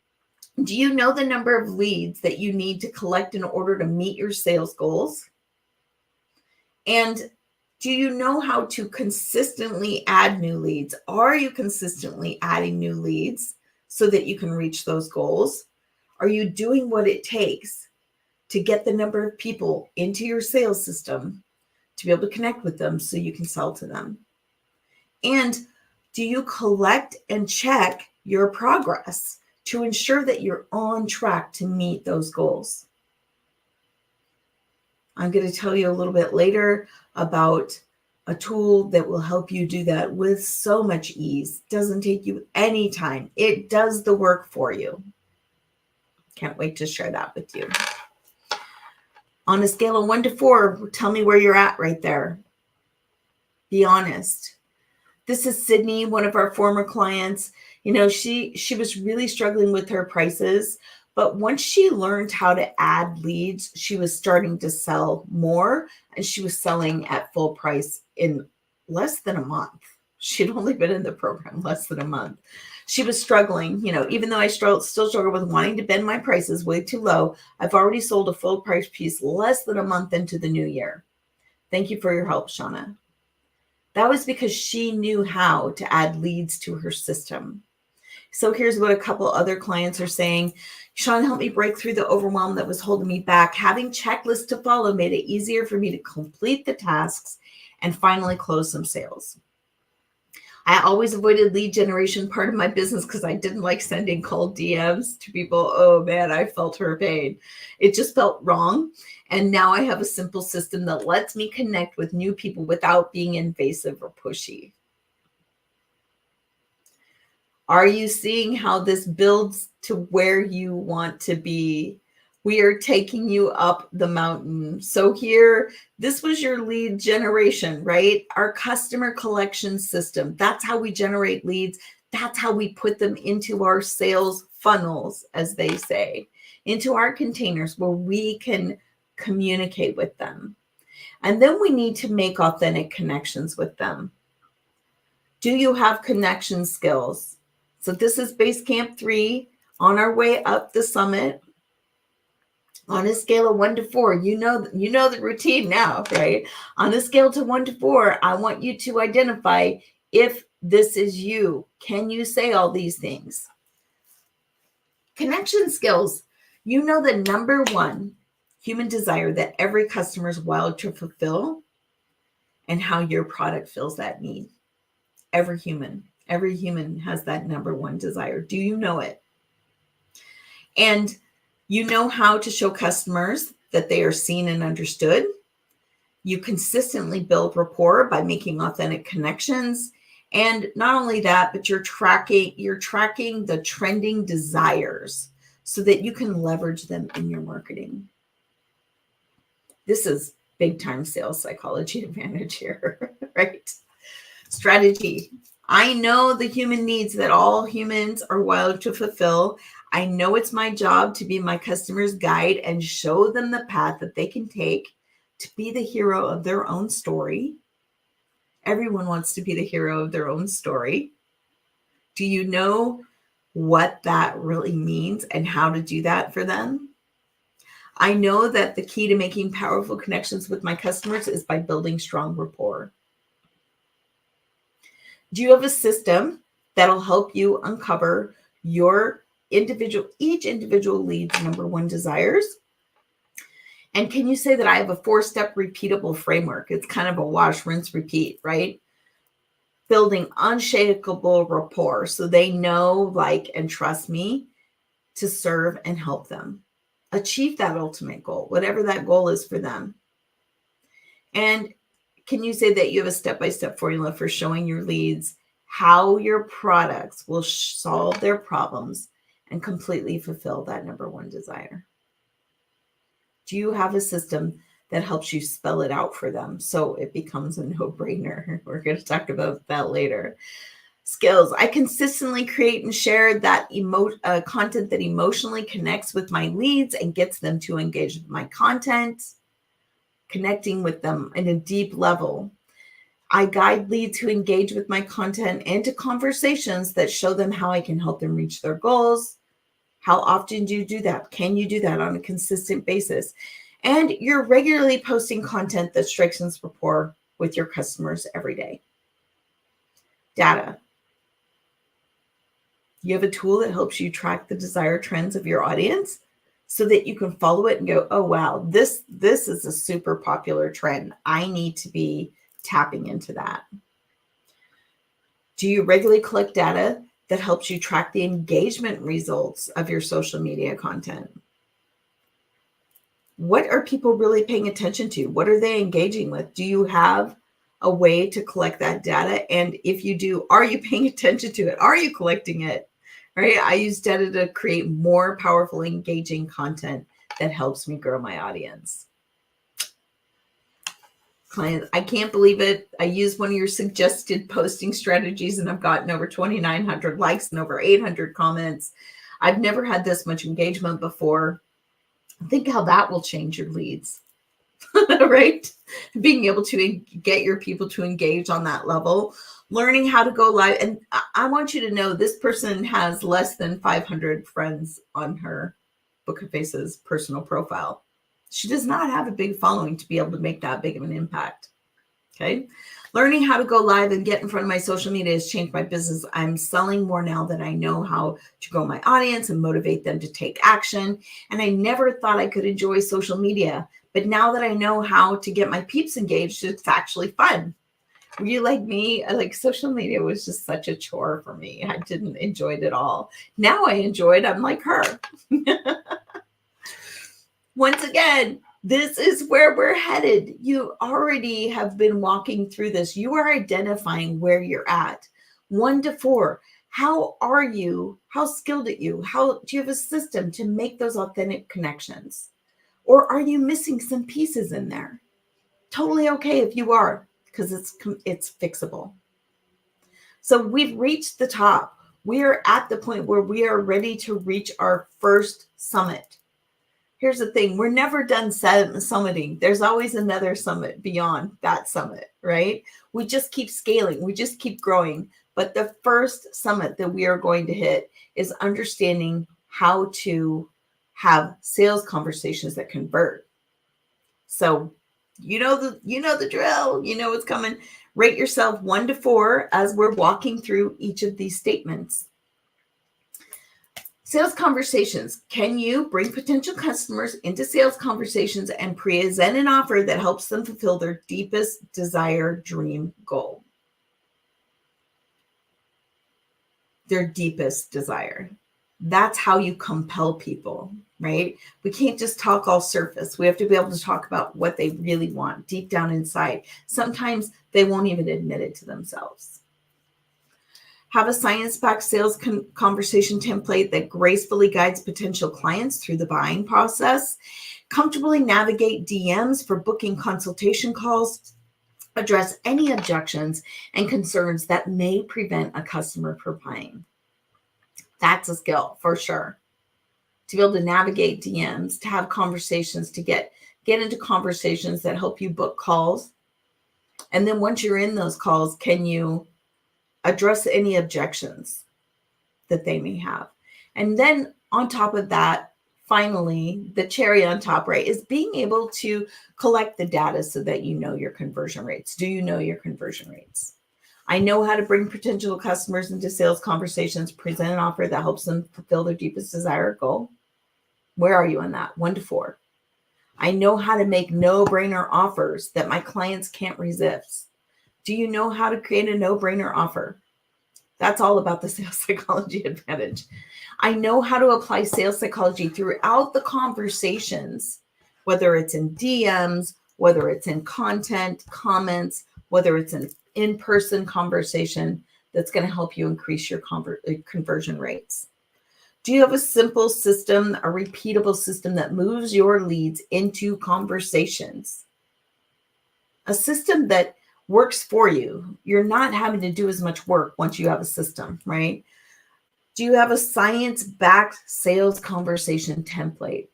do you know the number of leads that you need to collect in order to meet your sales goals? And do you have the Do you know how to consistently add new leads? Are you consistently adding new leads so that you can reach those goals? Are you doing what it takes to get the number of people into your sales system to be able to connect with them so you can sell to them? And do you collect and check your progress to ensure that you're on track to meet those goals? I'm going to tell you a little bit later about a tool that will help you do that with so much ease. Doesn't take you any time. It does the work for you. Can't wait to share that with you. On a scale of 1 to 4, tell me where you're at right there. Be honest. This is Sydney, one of our former clients. You know, she was really struggling with her prices, but once she learned how to add leads, she was starting to sell more, and she was selling at full price in less than a month. She'd only been in the program less than a month. She was struggling, you know, even though I still struggle with wanting to bend my prices way too low, I've already sold a full price piece less than a month into the new year. Thank you for your help, Shauna. That was because she knew how to add leads to her system. So here's what a couple other clients are saying. Shauna helped me break through the overwhelm that was holding me back. Having checklists to follow made it easier for me to complete the tasks and finally close some sales. I always avoided lead generation part of my business because I didn't like sending cold DMs to people. Oh man, I felt her pain. It just felt wrong. And now I have a simple system that lets me connect with new people without being invasive or pushy. Are you seeing how this builds to where you want to be? We are taking you up the mountain. So here, this was your lead generation, right? Our customer collection system. That's how we generate leads. That's how we put them into our sales funnels, as they say, into our containers where we can communicate with them. And then we need to make authentic connections with them. Do you have connection skills? So this is base camp 3 on our way up the summit. On a scale of 1 to 4, you know the routine now, right? On a scale to 1 to 4, I want you to identify if this is you. Can you say all these things? Connection skills. You know the number one human desire that every customer is wild to fulfill and how your product fills that need. Every human has that number one desire. Do you know it? And you know how to show customers that they are seen and understood. You consistently build rapport by making authentic connections. And not only that, but you're tracking the trending desires so that you can leverage them in your marketing. This is big time sales psychology advantage here, right? Strategy. I know the human needs that all humans are wired to fulfill. I know it's my job to be my customer's guide and show them the path that they can take to be the hero of their own story. Everyone wants to be the hero of their own story. Do you know what that really means and how to do that for them? I know that the key to making powerful connections with my customers is by building strong rapport. Do you have a system that'll help you uncover each individual lead's number one desires? And can you say that I have a 4-step repeatable framework? It's kind of a wash, rinse, repeat, right? Building unshakable rapport so they know, like, and trust me to serve and help them achieve that ultimate goal, whatever that goal is for them. And can you say that you have a step-by-step formula for showing your leads how your products will solve their problems and completely fulfill that number one desire? Do you have a system that helps you spell it out for them so it becomes a no-brainer? We're going to talk about that later. Skills. I consistently create and share that content that emotionally connects with my leads and gets them to engage with my content, connecting with them in a deep level. I guide leads who engage with my content into conversations that show them how I can help them reach their goals. How often do you do that? Can you do that on a consistent basis? And you're regularly posting content that strengthens rapport with your customers every day. Data. You have a tool that helps you track the desired trends of your audience so that you can follow it and go, oh, wow, this is a super popular trend. I need to be tapping into that. Do you regularly collect data that helps you track the engagement results of your social media content? What are people really paying attention to? What are they engaging with? Do you have a way to collect that data? And if you do, are you paying attention to it? Are you collecting it? Right? I use data to create more powerful, engaging content that helps me grow my audience. Clients, I can't believe it. I used one of your suggested posting strategies and I've gotten over 2,900 likes and over 800 comments. I've never had this much engagement before. Think how that will change your leads, right? Being able to get your people to engage on that level, learning how to go live. And I want you to know this person has less than 500 friends on her Book of Faces personal profile. She does not have a big following to be able to make that big of an impact. Okay. Learning how to go live and get in front of my social media has changed my business. I'm selling more now that I know how to grow my audience and motivate them to take action. And I never thought I could enjoy social media. But now that I know how to get my peeps engaged, it's actually fun. Were you like me? Like social media was just such a chore for me. I didn't enjoy it at all. Now I enjoy it. I'm like her. Once again, this is where we're headed. You already have been walking through this. You are identifying where you're at. 1 to 4. How are you? How skilled are you? How do you have a system to make those authentic connections? Or are you missing some pieces in there? Totally okay if you are, because it's fixable. So we've reached the top. We are at the point where we are ready to reach our first summit. Here's the thing. We're never done summiting. There's always another summit beyond that summit, right? We just keep scaling. We just keep growing. But the first summit that we are going to hit is understanding how to have sales conversations that convert. So you know the drill. You know what's coming. Rate yourself 1 to 4 as we're walking through each of these statements. Sales conversations. Can you bring potential customers into sales conversations and present an offer that helps them fulfill their deepest desire, dream, goal? Their deepest desire. That's how you compel people, right? We can't just talk all surface. We have to be able to talk about what they really want deep down inside. Sometimes they won't even admit it to themselves. Have a science-backed sales conversation template that gracefully guides potential clients through the buying process. Comfortably navigate DMs for booking consultation calls. Address any objections and concerns that may prevent a customer from buying. That's a skill for sure. To be able to navigate DMs, to have conversations, to get into conversations that help you book calls. And then once you're in those calls, can you address any objections that they may have? And then on top of that, finally, the cherry on top, right, is being able to collect the data so that you know your conversion rates. Do you know your conversion rates? I know how to bring potential customers into sales conversations, present an offer that helps them fulfill their deepest desire or goal. Where are you on that? 1 to 4. I know how to make no-brainer offers that my clients can't resist. Do you know how to create a no-brainer offer? That's all about the sales psychology advantage. I know how to apply sales psychology throughout the conversations, whether it's in DMs, whether it's in content, comments, whether it's an in-person conversation that's going to help you increase your conversion rates. Do you have a simple system, a repeatable system that moves your leads into conversations? A system that works for you. You're not having to do as much work once you have a system, right? Do you have a science-backed sales conversation template?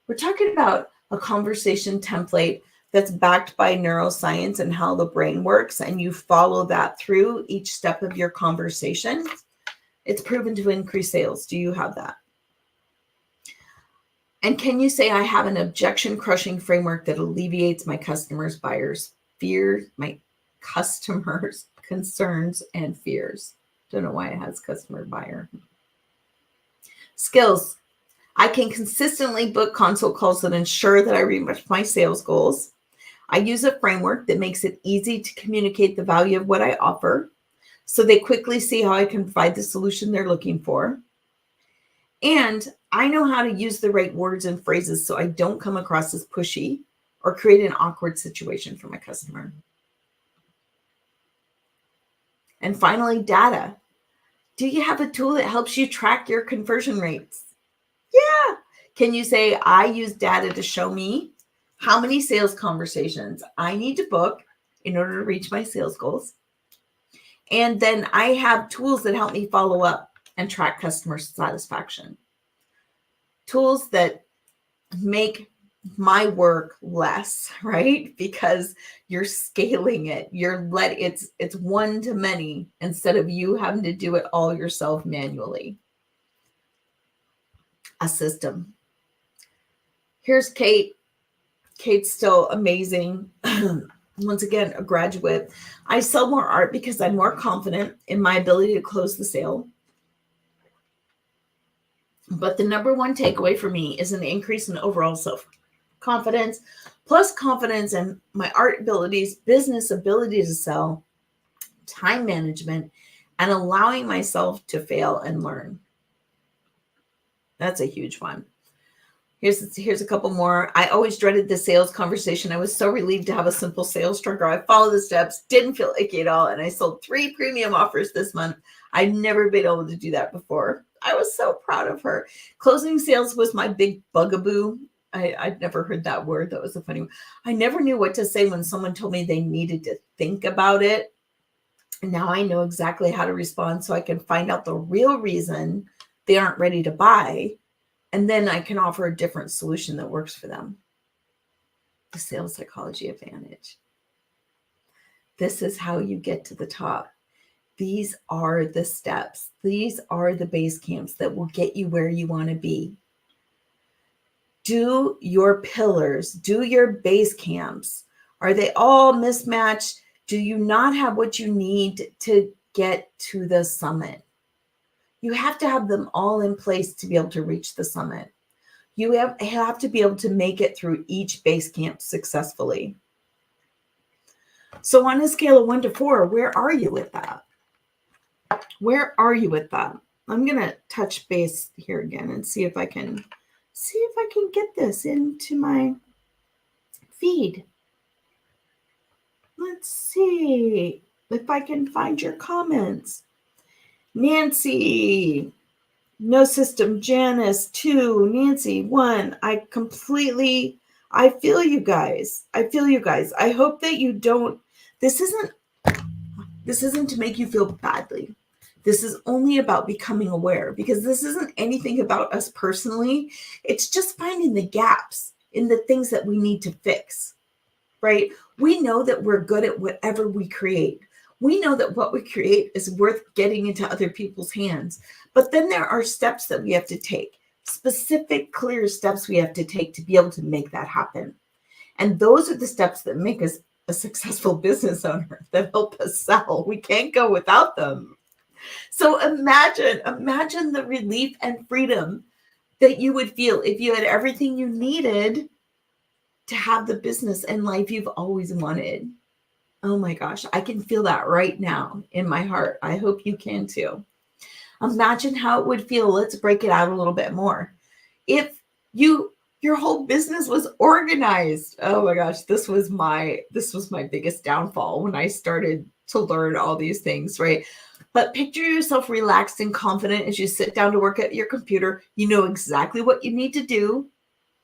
We're talking about a conversation template that's backed by neuroscience and how the brain works, and you follow that through each step of your conversation. It's proven to increase sales. Do you have that? And can you say, I have an objection-crushing framework that alleviates my customers' buyers' fears, my customers' concerns and fears. Don't know why it has customer buyer. Skills. I can consistently book consult calls that ensure that I reach my sales goals. I use a framework that makes it easy to communicate the value of what I offer, so they quickly see how I can provide the solution they're looking for. And I know how to use the right words and phrases so I don't come across as pushy or create an awkward situation for my customer. And finally, data. Do you have a tool that helps you track your conversion rates? Yeah. Can you say, I use data to show me how many sales conversations I need to book in order to reach my sales goals? And then I have tools that help me follow up and track customer satisfaction. Tools that make my work less, right? Because you're scaling it. It's one to many instead of you having to do it all yourself manually. A system. Here's Kate. Kate's still amazing. Once again, a graduate. I sell more art because I'm more confident in my ability to close the sale. But the number one takeaway for me is an increase in overall self-confidence, plus confidence in my art abilities, business ability to sell, time management, and allowing myself to fail and learn. That's a huge one. Here's a couple more. I always dreaded the sales conversation. I was so relieved to have a simple sales structure. I followed the steps, didn't feel icky at all, and I sold 3 premium offers this month. I'd never been able to do that before. I was so proud of her. Closing sales was my big bugaboo. I'd never heard that word. That was a funny one. I never knew what to say when someone told me they needed to think about it. And now I know exactly how to respond so I can find out the real reason they aren't ready to buy. And then I can offer a different solution that works for them. The sales psychology advantage. This is how you get to the top. These are the steps. These are the base camps that will get you where you want to be. Do your pillars, do your base camps. Are they all mismatched? Do you not have what you need to get to the summit? You have to have them all in place to be able to reach the summit. You have to be able to make it through each base camp successfully. So on a scale of 1 to 4, where are you with that? Where are you with that? I'm going to touch base here again and see if I can get this into my feed. Let's see if I can find your comments. Nancy, no system. Janice, 2. Nancy, 1. I feel you guys. I hope that you don't, this isn't to make you feel badly. This is only about becoming aware, because this isn't anything about us personally. It's just finding the gaps in the things that we need to fix, right? We know that we're good at whatever we create. We know that what we create is worth getting into other people's hands. But then there are steps that we have to take, specific, clear steps we have to take to be able to make that happen. And those are the steps that make us a successful business owner, that help us sell. We can't go without them. So imagine the relief and freedom that you would feel if you had everything you needed to have the business and life you've always wanted. Oh my gosh, I can feel that right now in my heart. I hope you can too. Imagine how it would feel. Let's break it out a little bit more. If your whole business was organized. Oh my gosh, this was my biggest downfall when I started to learn all these things, right? But picture yourself relaxed and confident as you sit down to work at your computer. You know exactly what you need to do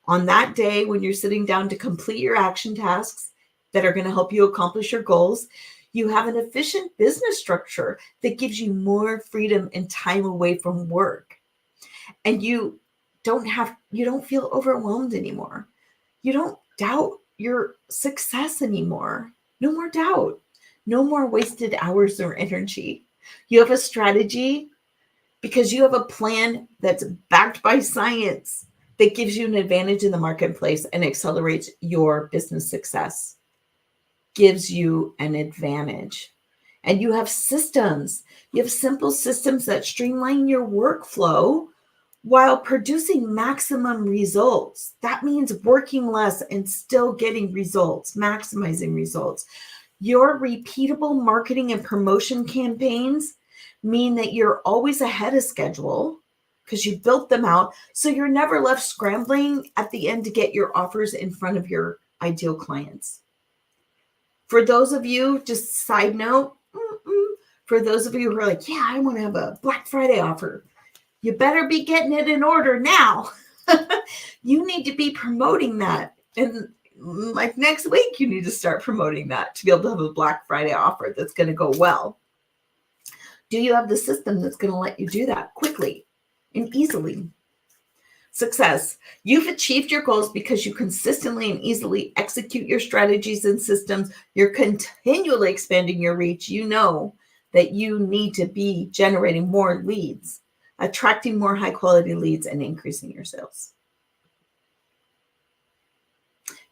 on that day when you're sitting down to complete your action tasks that are going to help you accomplish your goals. You have an efficient business structure that gives you more freedom and time away from work. And you don't feel overwhelmed anymore. You don't doubt your success anymore. No more doubt. No more wasted hours or energy. You have a strategy because you have a plan that's backed by science that gives you an advantage in the marketplace and accelerates your business success. gives you an advantage. And you have systems. You have simple systems that streamline your workflow while producing maximum results. That means working less and still getting results, maximizing results. Your repeatable marketing and promotion campaigns mean that you're always ahead of schedule because you built them out. So you're never left scrambling at the end to get your offers in front of your ideal clients. For those of you, just side note, for those of you who are like, yeah, I want to have a Black Friday offer, you better be getting it in order now. You need to be promoting that. And like next week, you need to start promoting that to be able to have a Black Friday offer that's going to go well. Do you have the system that's going to let you do that quickly and easily? Success. You've achieved your goals because you consistently and easily execute your strategies and systems. You're continually expanding your reach. You know that you need to be generating more leads, attracting more high quality leads, and increasing your sales.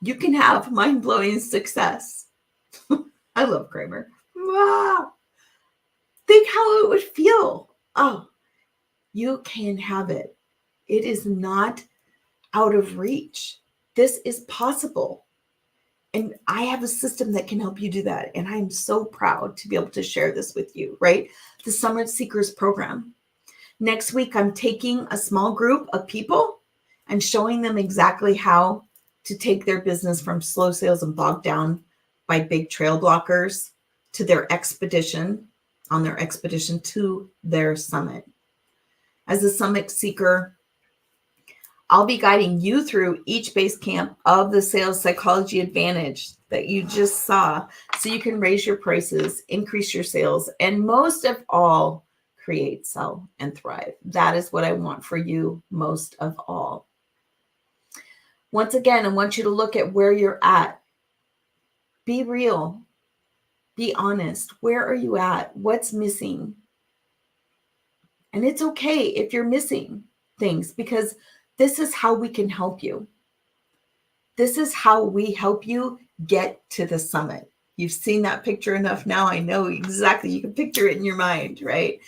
You can have mind-blowing success. I love Kramer. Wow. Think how it would feel. Oh, you can have it. It is not out of reach. This is possible. And I have a system that can help you do that. And I'm so proud to be able to share this with you, right? The Summer Seekers program. Next week, I'm taking a small group of people and showing them exactly how to take their business from slow sales and bogged down by big trail blockers to their expedition, on their expedition to their summit. As a summit seeker, I'll be guiding you through each base camp of the sales psychology advantage that you just saw so you can raise your prices, increase your sales, and most of all, create, sell, and thrive. That is what I want for you most of all. Once again, I want you to look at where you're at. Be real. Be honest. Where are you at? What's missing? And it's okay if you're missing things because this is how we can help you. This is how we help you get to the summit. You've seen that picture enough now. I know exactly. You can picture it in your mind, right?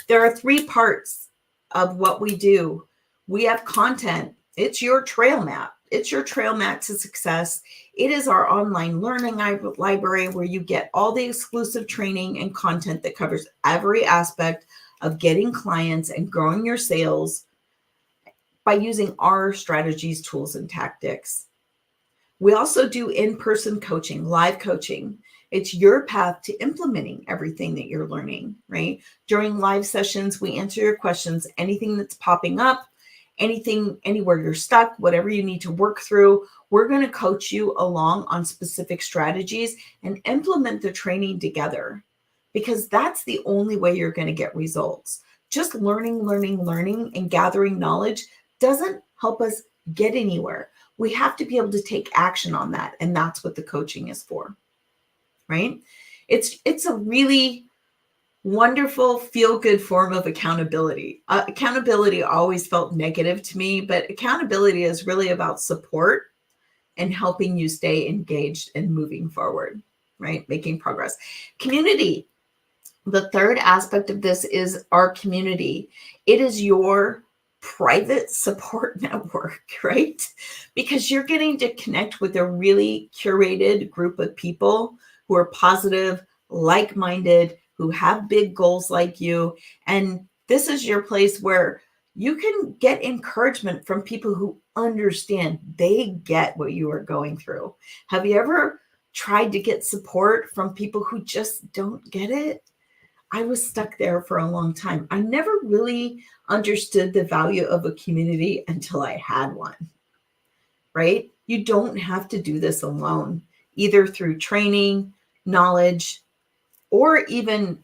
There are 3 parts of what we do. We have content. It's your trail map. It's your trail map to success. It is our online learning library where you get all the exclusive training and content that covers every aspect of getting clients and growing your sales by using our strategies, tools, and tactics. We also do in-person coaching, live coaching. It's your path to implementing everything that you're learning, right? During live sessions, we answer your questions, anything that's popping up, anything, anywhere you're stuck, whatever you need to work through. We're going to coach you along on specific strategies and implement the training together because that's the only way you're going to get results. Just learning, and gathering knowledge doesn't help us get anywhere. We have to be able to take action on that. And that's what the coaching is for, right? It's a really wonderful, feel-good form of accountability. Accountability always felt negative to me, but accountability is really about support and helping you stay engaged and moving forward, right? Making progress. Community. The third aspect of this is our community. It is your private support network, right? Because you're getting to connect with a really curated group of people who are positive, like-minded, who have big goals like you. And this is your place where you can get encouragement from people who understand. They get what you are going through. Have you ever tried to get support from people who just don't get it? I was stuck there for a long time. I never really understood the value of a community until I had one, right? You don't have to do this alone, either through training, knowledge, or even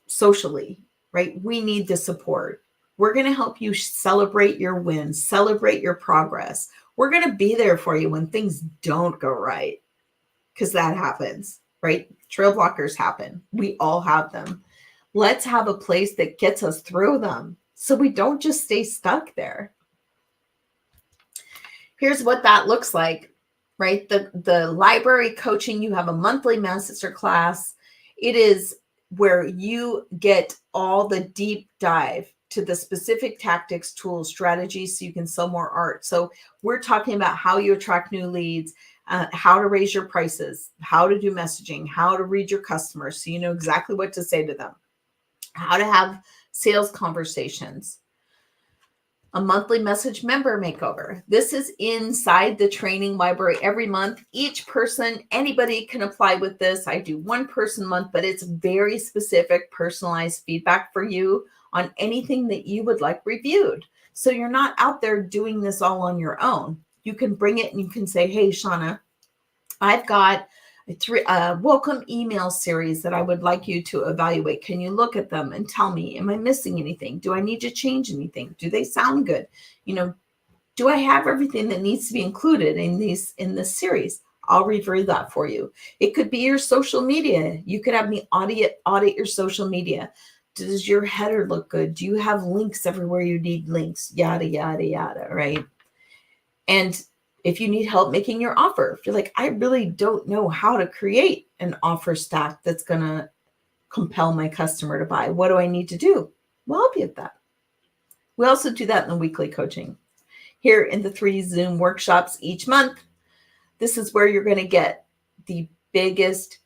socially, right? We need the support. We're going to help you celebrate your wins, celebrate your progress. We're going to be there for you when things don't go right, because that happens, right? Trail blockers happen. We all have them. Let's have a place that gets us through them so we don't just stay stuck there. Here's what that looks like. right? The library coaching, you have a monthly masterclass. It is where you get all the deep dive to the specific tactics, tools, strategies, so you can sell more art. So we're talking about how you attract new leads, how to raise your prices, how to do messaging, how to read your customers so you know exactly what to say to them, how to have sales conversations, a monthly message member makeover. This is inside the training library every month. Each person, anybody can apply with this. I do one person a month, but it's very specific, personalized feedback for you on anything that you would like reviewed. So you're not out there doing this all on your own. You can bring it and you can say, hey, Shauna, I've got a welcome email series that I would like you to evaluate. Can you look at them and tell me, am I missing anything? Do I need to change anything? Do they sound good? You know, do I have everything that needs to be included in this series? I'll review that for you. It could be your social media. You could have me audit your social media. Does your header look good? Do you have links everywhere you need links? Yada, yada, yada, right? And if you need help making your offer, if you're like, I really don't know how to create an offer stack that's going to compel my customer to buy, what do I need to do? We'll help you with that. We also do that in the weekly coaching. Here in the 3 Zoom workshops each month, this is where you're going to get the biggest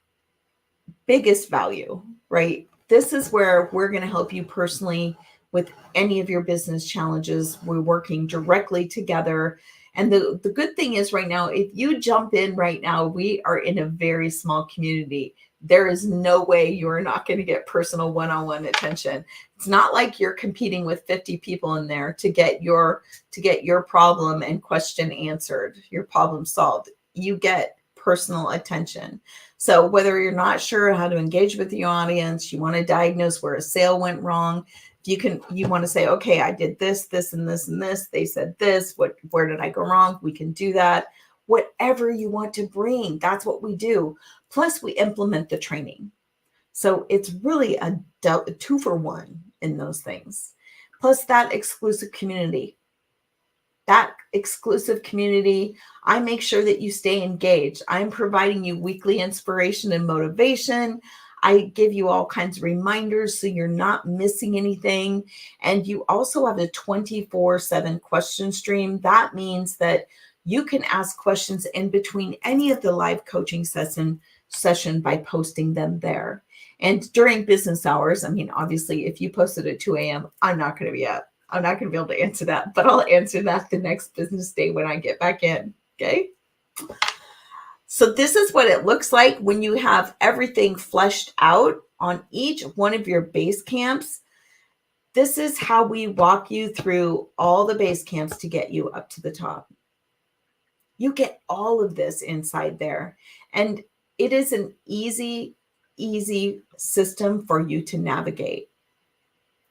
value, right? This is where we're going to help you personally with any of your business challenges. We're working directly together. And the good thing is right now, if you jump in right now, we are in a very small community. There is no way you're not going to get personal one-on-one attention. It's not like you're competing with 50 people in there to get your problem and question answered, your problem solved. You get personal attention. So whether you're not sure how to engage with your audience, you want to diagnose where a sale went wrong, you want to say, okay, I did this, and this, and this. They said this. Where did I go wrong? We can do that. Whatever you want to bring, that's what we do. Plus, we implement the training. So it's really a 2-for-1 in those things. Plus that exclusive community. I make sure that you stay engaged. I'm providing you weekly inspiration and motivation. I give you all kinds of reminders so you're not missing anything. And you also have a 24/7 question stream. That means that you can ask questions in between any of the live coaching session by posting them there. And during business hours, I mean, obviously, if you posted at 2 a.m., I'm not going to be up. I'm not going to be able to answer that, but I'll answer that the next business day when I get back in. Okay. So this is what it looks like when you have everything fleshed out on each one of your base camps. This is how we walk you through all the base camps to get you up to the top. You get all of this inside there. And it is an easy system for you to navigate.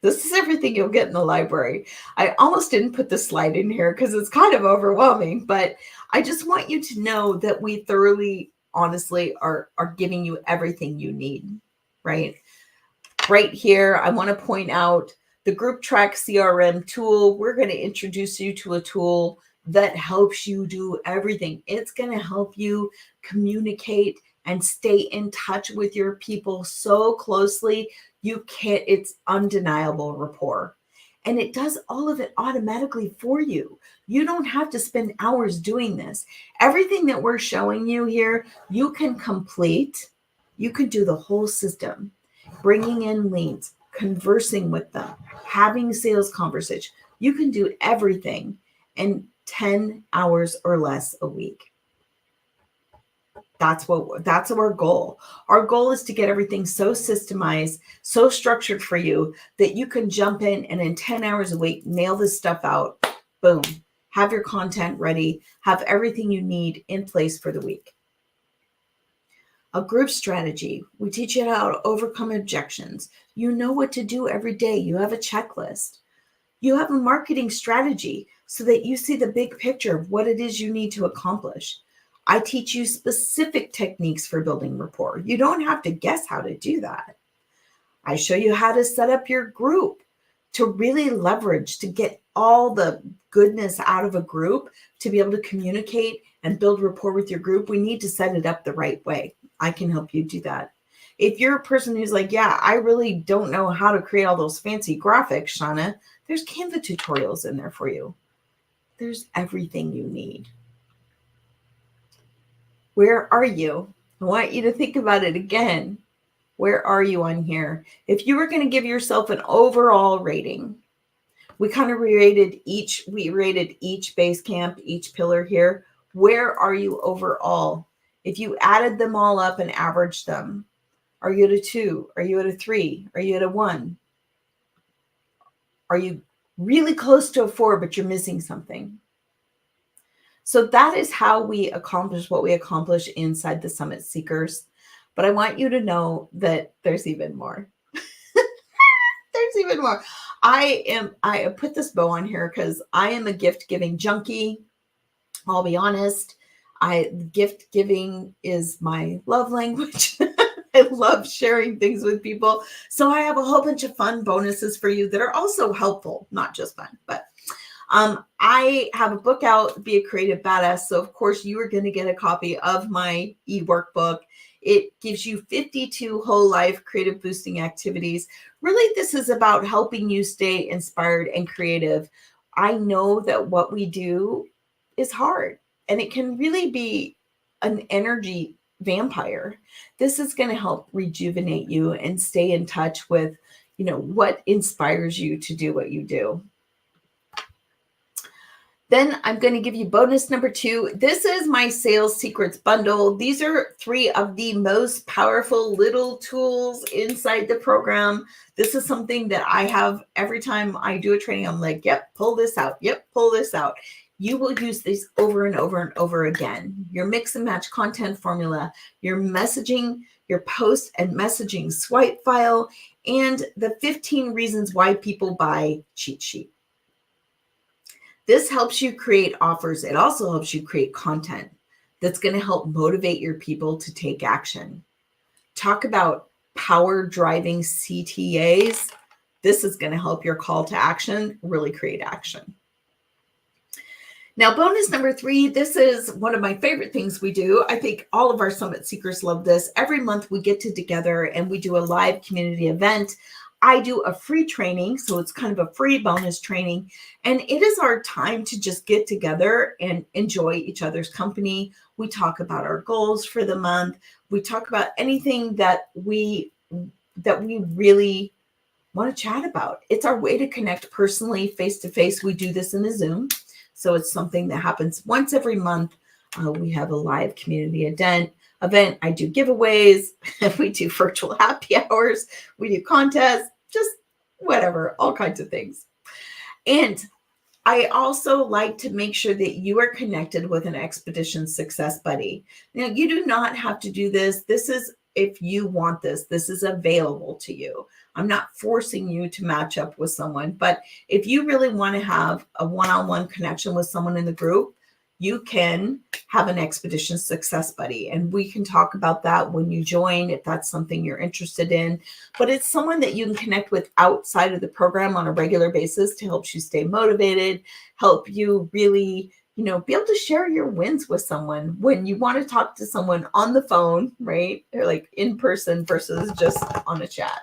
This is everything you'll get in the library. I almost didn't put the slide in here because it's kind of overwhelming, but I just want you to know that we thoroughly, honestly, are giving you everything you need, right? Right here, I want to point out the Group Track CRM tool. We're going to introduce you to a tool that helps you do everything. It's going to help you communicate and stay in touch with your people so closely. It's undeniable rapport. And it does all of it automatically for you. You don't have to spend hours doing this. Everything that we're showing you here, you can complete. You could do the whole system, bringing in leads, conversing with them, having sales conversation. You can do everything in 10 hours or less a week. That's our goal. Our goal is to get everything so systemized, so structured for you that you can jump in and in 10 hours a week, nail this stuff out. Boom. Have your content ready. Have everything you need in place for the week. A group strategy. We teach you how to overcome objections. You know what to do every day. You have a checklist. You have a marketing strategy so that you see the big picture of what it is you need to accomplish. I teach you specific techniques for building rapport. You don't have to guess how to do that. I show you how to set up your group to really leverage, to get all the goodness out of a group, to be able to communicate and build rapport with your group, we need to set it up the right way. I can help you do that. If you're a person who's like, yeah, I really don't know how to create all those fancy graphics, Shauna, there's Canva tutorials in there for you. There's everything you need. Where are you? I want you to think about it again. Where are you on here? If you were going to give yourself an overall rating, we kind of rated each base camp, each pillar here. Where are you overall? If you added them all up and averaged them, are you at a 2? Are you at a 3? Are you at a 1? Are you really close to a 4, but you're missing something? So that is how we accomplish what we accomplish inside the Summit Seekers. But I want you to know that there's even more. There's even more. I put this bow on here because I am a gift giving junkie. I'll be honest. Gift giving is my love language. I love sharing things with people. So I have a whole bunch of fun bonuses for you that are also helpful, not just fun, but I have a book out, Be a Creative Badass. So of course you are going to get a copy of my e-workbook. It gives you 52 whole life creative boosting activities. Really, this is about helping you stay inspired and creative. I know that what we do is hard, and it can really be an energy vampire. This is going to help rejuvenate you and stay in touch with, what inspires you to do what you do. Then I'm going to give you bonus number 2. This is my sales secrets bundle. These are 3 of the most powerful little tools inside the program. This is something that I have every time I do a training. I'm like, yep, pull this out. Yep, pull this out. You will use these over and over and over again. Your mix and match content formula, your messaging, your post and messaging swipe file, and the 15 reasons why people buy cheat sheet. This helps you create offers. It also helps you create content that's going to help motivate your people to take action. Talk about power driving CTAs. This is going to help your call to action really create action. Now, bonus number 3, this is one of my favorite things we do. I think all of our Summit Seekers love this. Every month we get together and we do a live community event. I do a free training, so it's kind of a free bonus training, and it is our time to just get together and enjoy each other's company. We talk about our goals for the month. We talk about anything that we really want to chat about. It's our way to connect personally, face to face. We do this in a Zoom, so it's something that happens once every month. We have a live community event. I do giveaways. We do virtual happy hours. We do contests, just whatever, all kinds of things. And I also like to make sure that you are connected with an Expedition Success Buddy. Now, you do not have to do this. This is if you want this. This is available to you. I'm not forcing you to match up with someone, but if you really want to have a one-on-one connection with someone in the group, you can have an Expedition Success Buddy, and we can talk about that when you join if that's something you're interested in. But it's someone that you can connect with outside of the program on a regular basis to help you stay motivated, help you really, be able to share your wins with someone when you want to talk to someone on the phone, right? Or like in person versus just on a chat.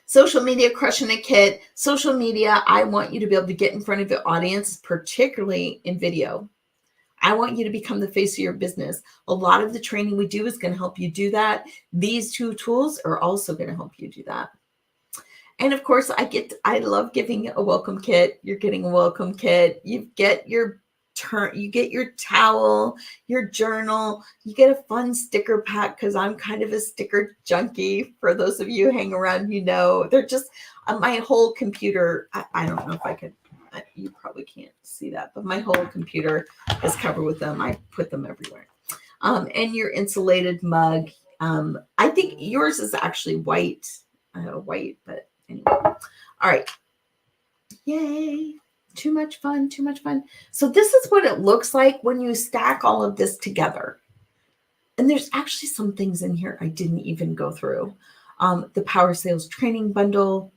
Social media crushing it kit. Social media, I want you to be able to get in front of your audience, particularly in video. I want you to become the face of your business. A lot of the training we do is going to help you do that. These 2 tools are also going to help you do that. And of course, I love giving a welcome kit. You're getting a welcome kit. You get your towel, your journal, you get a fun sticker pack because I'm kind of a sticker junkie. For those of you who hang around, they're just my whole computer. I don't know if I could, you probably can't see that, but my whole computer is covered with them. I put them everywhere. And your insulated mug. I think yours is actually white, but anyway. All right. Yay. Too much fun. So this is what it looks like when you stack all of this together. And there's actually some things in here I didn't even go through. The Power Sales Training Bundle.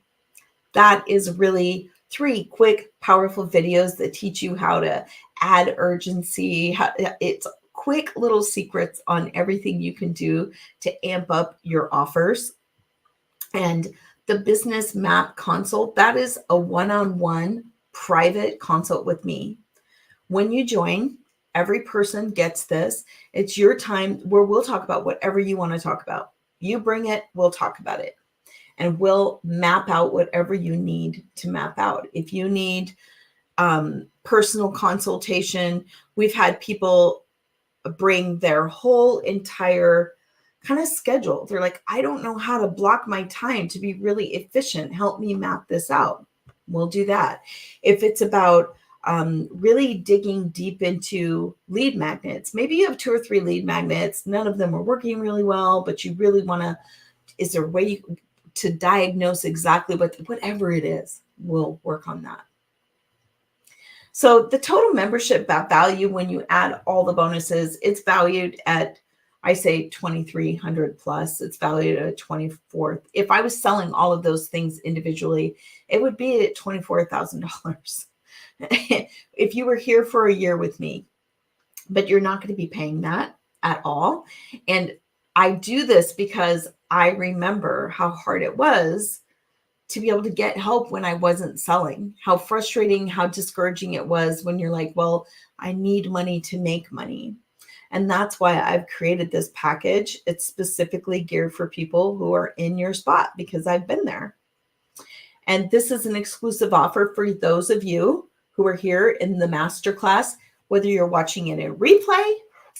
That is really 3 quick, powerful videos that teach you how to add urgency. It's quick little secrets on everything you can do to amp up your offers. And the Business Map Consult, that is a one-on-one private consult with me. When you join, every person gets this. It's your time where we'll talk about whatever you want to talk about. You bring it, we'll talk about it. And we'll map out whatever you need to map out. If you need personal consultation, we've had people bring their whole entire kind of schedule. They're like, I don't know how to block my time to be really efficient. Help me map this out. We'll do that. If it's about really digging deep into lead magnets, maybe you have 2 or 3 lead magnets, none of them are working really well, but you really want to, is there a way to diagnose exactly whatever it is, we'll work on that. So the total membership value, when you add all the bonuses, it's valued at, I say 2,300 plus. It's valued at 24. If I was selling all of those things individually, it would be at $24,000. If you were here for a year with me, but you're not going to be paying that at all. And I do this because I remember how hard it was to be able to get help when I wasn't selling, how frustrating, how discouraging it was when you're like, well, I need money to make money. And that's why I've created this package. It's specifically geared for people who are in your spot because I've been there. And this is an exclusive offer for those of you who are here in the masterclass, whether you're watching it in replay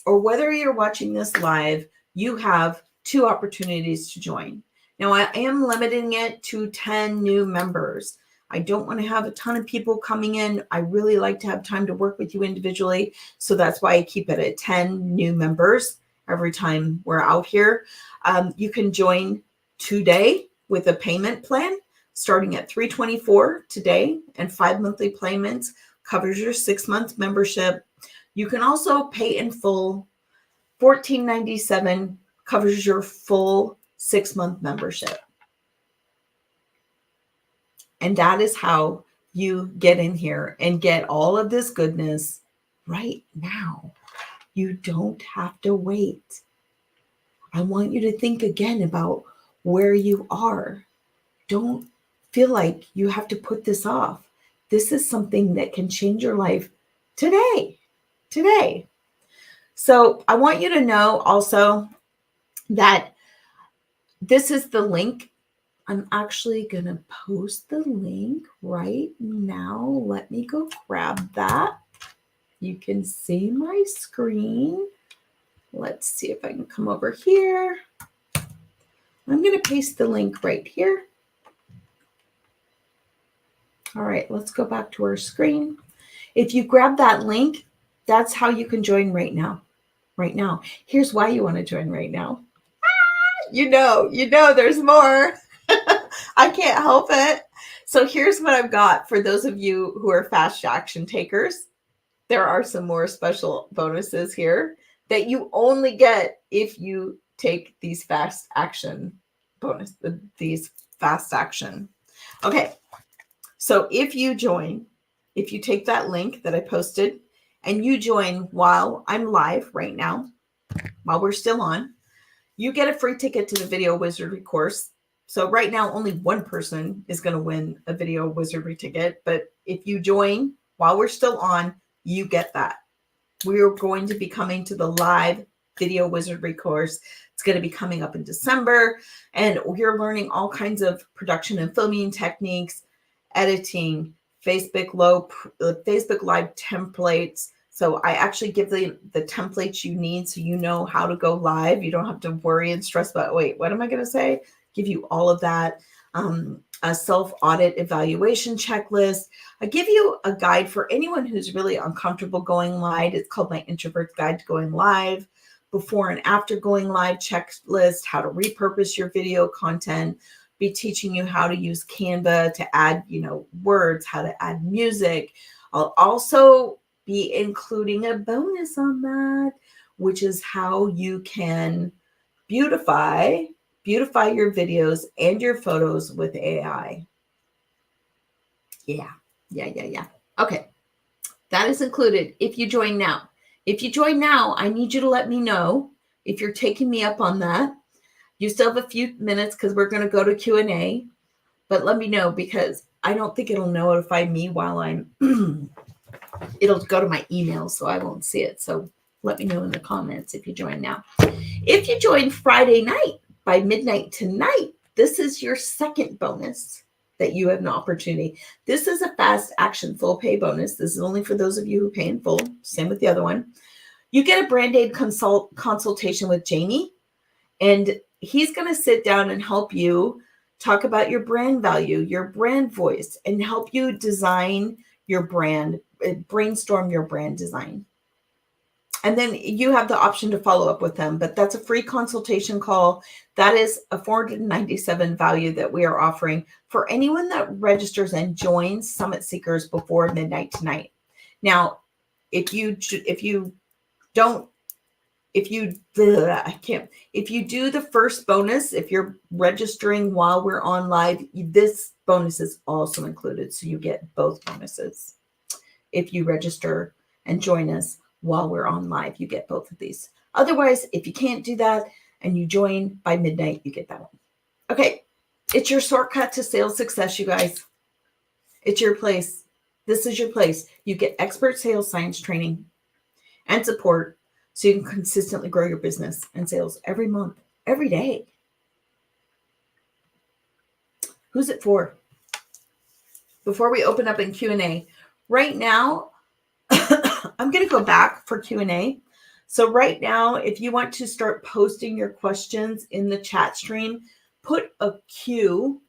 or whether you're watching this live, you have 2 opportunities to join. Now, I am limiting it to 10 new members. I don't want to have a ton of people coming in. I really like to have time to work with you individually. So that's why I keep it at 10 new members every time we're out here. You can join today with a payment plan starting at $324 today, and 5 monthly payments covers your 6-month membership. You can also pay in full. $14.97 covers your full 6-month membership. And that is how you get in here and get all of this goodness right now. You don't have to wait. I want you to think again about where you are. Don't feel like you have to put this off. This is something that can change your life today. So I want you to know also that this is the link. I'm actually going to post the link right now. Let me go grab that. You can see my screen. Let's see if I can come over here. I'm going to paste the link right here. All right, let's go back to our screen. If you grab that link, that's how you can join right now. Right now. Here's why you want to join right now. You know, there's more. I can't help it. So here's what I've got for those of you who are fast action takers. There are some more special bonuses here that you only get if you take these fast action bonus, these fast action. Okay. So if you join, if you take that link that I posted and you join while I'm live right now, while we're still on, you get a free ticket to the Video Wizardry course. So right now, only one person is going to win a Video Wizardry ticket. But if you join while we're still on, you get that. We are going to be coming to the live Video Wizardry course. It's going to be coming up in December. And we're learning all kinds of production and filming techniques, editing, Facebook Live templates. So I actually give the templates you need so you know how to go live. You don't have to worry and stress about, wait, what am I going to say? Give you all of that. A self-audit evaluation checklist. I give you a guide for anyone who's really uncomfortable going live. It's called my Introvert's Guide to Going Live. Before and after going live checklist, how to repurpose your video content. Be teaching you how to use Canva to add, words, how to add music. I'll also be including a bonus on that, which is how you can beautify beautify your videos and your photos with AI. Yeah. Okay. That is included if you join now. If you join now, I need you to let me know if you're taking me up on that. You still have a few minutes because we're going to go to Q&A, but let me know because I don't think it'll notify me while I'm, it'll go to my email, so I won't see it. So let me know in the comments if you join now. If you join Friday night by midnight tonight, this is your second bonus that you have an opportunity. This is a fast action full pay bonus. This is only for those of you who pay in full. Same with the other one. You get a brand aid consultation with Jamie, and he's going to sit down and help you talk about your brand value, your brand voice, and help you design your brand, brainstorm your brand design. And then you have the option to follow up with them, but that's a free consultation call. That is a $497 value that we are offering for anyone that registers and joins Summit Seekers before midnight tonight. Now, if you do the first bonus, if you're registering while we're on live, this bonus is also included. So you get both bonuses. If you register and join us while we're on live, you get both of these. Otherwise, if you can't do that and you join by midnight, you get that one. Okay. It's your shortcut to sales success, you guys. It's your place. This is your place. You get expert sales science training and support so you can consistently grow your business and sales every month, every day. Who's it for? Before we open up in Q&A, right now, I'm going to go back for Q&A. So right now, if you want to start posting your questions in the chat stream, put a Q,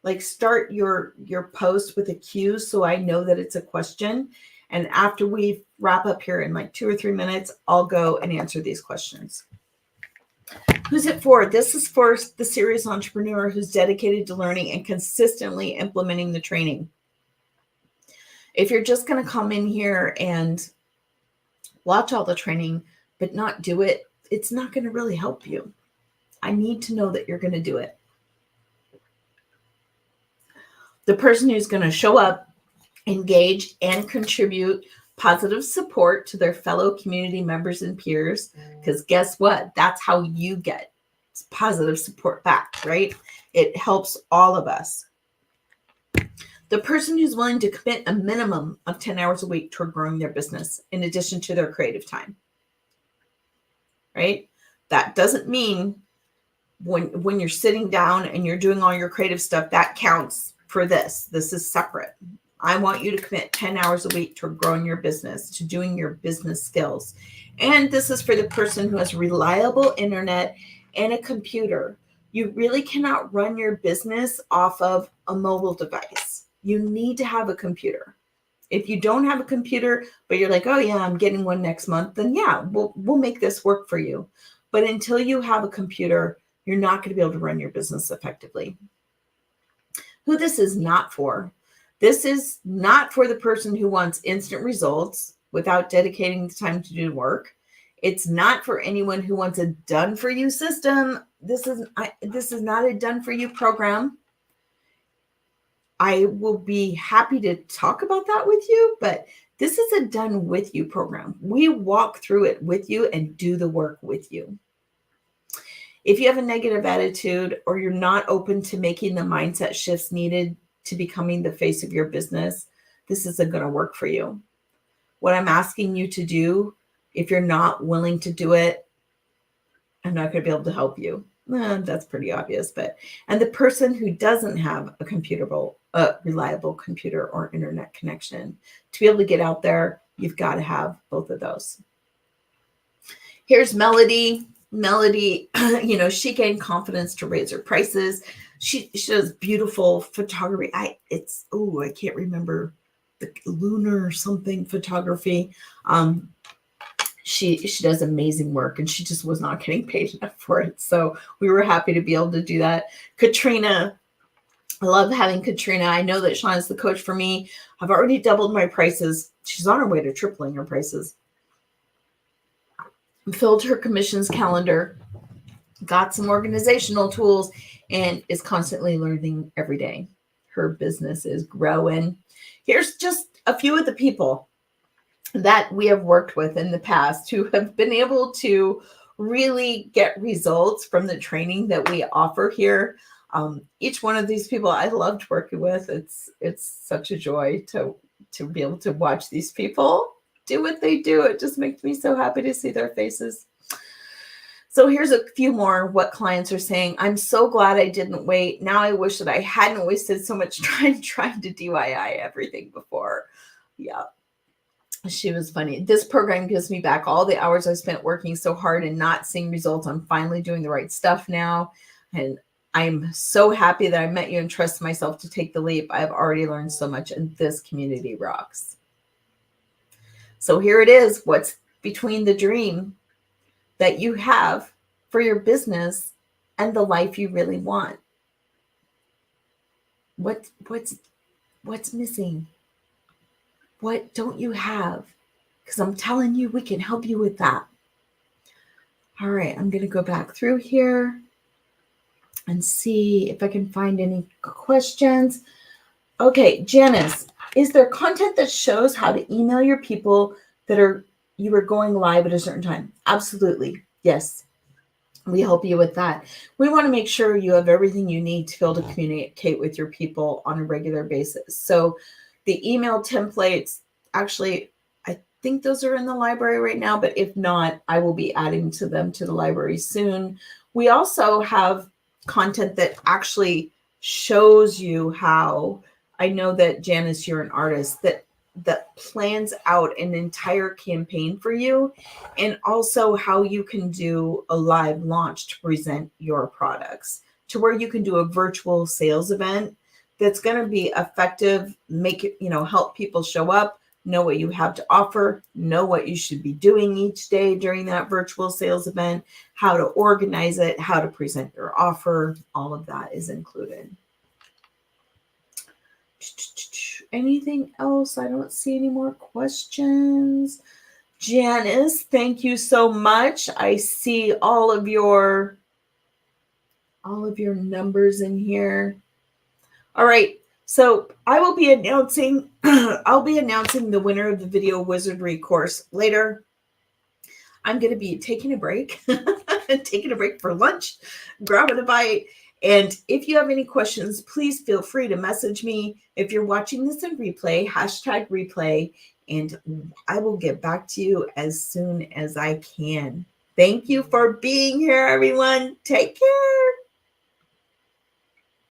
like start your post with a Q so I know that it's a question. And after we wrap up here in like 2 or 3 minutes, I'll go and answer these questions. Who's it for? This is for the serious entrepreneur who's dedicated to learning and consistently implementing the training. If you're just going to come in here and watch all the training, but not do it, it's not going to really help you. I need to know that you're going to do it. The person who's going to show up, engage, and contribute positive support to their fellow community members and peers, because guess what? That's how you get positive support back, right? It helps all of us. The person who's willing to commit a minimum of 10 hours a week toward growing their business in addition to their creative time, right? That doesn't mean when you're sitting down and you're doing all your creative stuff, that counts for this. This is separate. I want you to commit 10 hours a week toward growing your business, to doing your business skills. And this is for the person who has reliable internet and a computer. You really cannot run your business off of a mobile device. You need to have a computer. If you don't have a computer, but you're like, oh yeah, I'm getting one next month, then yeah, we'll make this work for you. But until you have a computer, you're not going to be able to run your business effectively. Who this is not for? This is not for the person who wants instant results without dedicating the time to do work. It's not for anyone who wants a done-for-you system. This is not a done-for-you program. I will be happy to talk about that with you, but this is a done-with-you program. We walk through it with you and do the work with you. If you have a negative attitude or you're not open to making the mindset shifts needed to becoming the face of your business, this isn't going to work for you. What I'm asking you to do, if you're not willing to do it, I'm not going to be able to help you. That's pretty obvious. And the person who doesn't have a reliable computer or internet connection, to be able to get out there, you've got to have both of those. Here's Melody. Melody, she gained confidence to raise her prices. She does beautiful photography. I can't remember, the lunar something photography. She does amazing work, and she just was not getting paid enough for it. So we were happy to be able to do that. Katrina, I love having Katrina. I know that Sean is the coach for me. I've already doubled my prices. She's on her way to tripling her prices. Filled her commissions calendar. got some organizational tools, and is constantly learning every day. Her business is growing. Here's just a few of the people that we have worked with in the past who have been able to really get results from the training that we offer here. Each one of these people I loved working with. It's such a joy to be able to watch these people do what they do. It just makes me so happy to see their faces. So here's a few more what clients are saying. I'm so glad I didn't wait. Now I wish that I hadn't wasted so much time trying to DIY everything before. Yeah, she was funny. This program gives me back all the hours I spent working so hard and not seeing results. I'm finally doing the right stuff now. And I'm so happy that I met you and trust myself to take the leap. I've already learned so much, and this community rocks. So here it is. What's between the dream that you have for your business and the life you really want? What's missing? What don't you have? Because I'm telling you, we can help you with that. All right, I'm going to go back through here and see if I can find any questions. Okay, Janice, is there content that shows how to email your people that you are going live at a certain time? Absolutely. Yes. We help you with that. We want to make sure you have everything you need to be able to communicate with your people on a regular basis. So the email templates, actually, I think those are in the library right now, but if not, I will be adding to them to the library soon. We also have content that actually shows you how, I know that Janice, you're an artist, that plans out an entire campaign for you, and also how you can do a live launch to present your products, to where you can do a virtual sales event that's going to be effective, make it, help people show up, know what you have to offer, know what you should be doing each day during that virtual sales event, how to organize it, how to present your offer. All of that is included. Anything else? I don't see any more questions. Janice, thank you so much. I see all of your numbers in here. All right. So I will be announcing the winner of the video wizardry course later. I'm going to be taking a break, for lunch, grabbing a bite. And if you have any questions, please feel free to message me. If you're watching this in replay, #replay, and I will get back to you as soon as I can. Thank you for being here, everyone. Take care.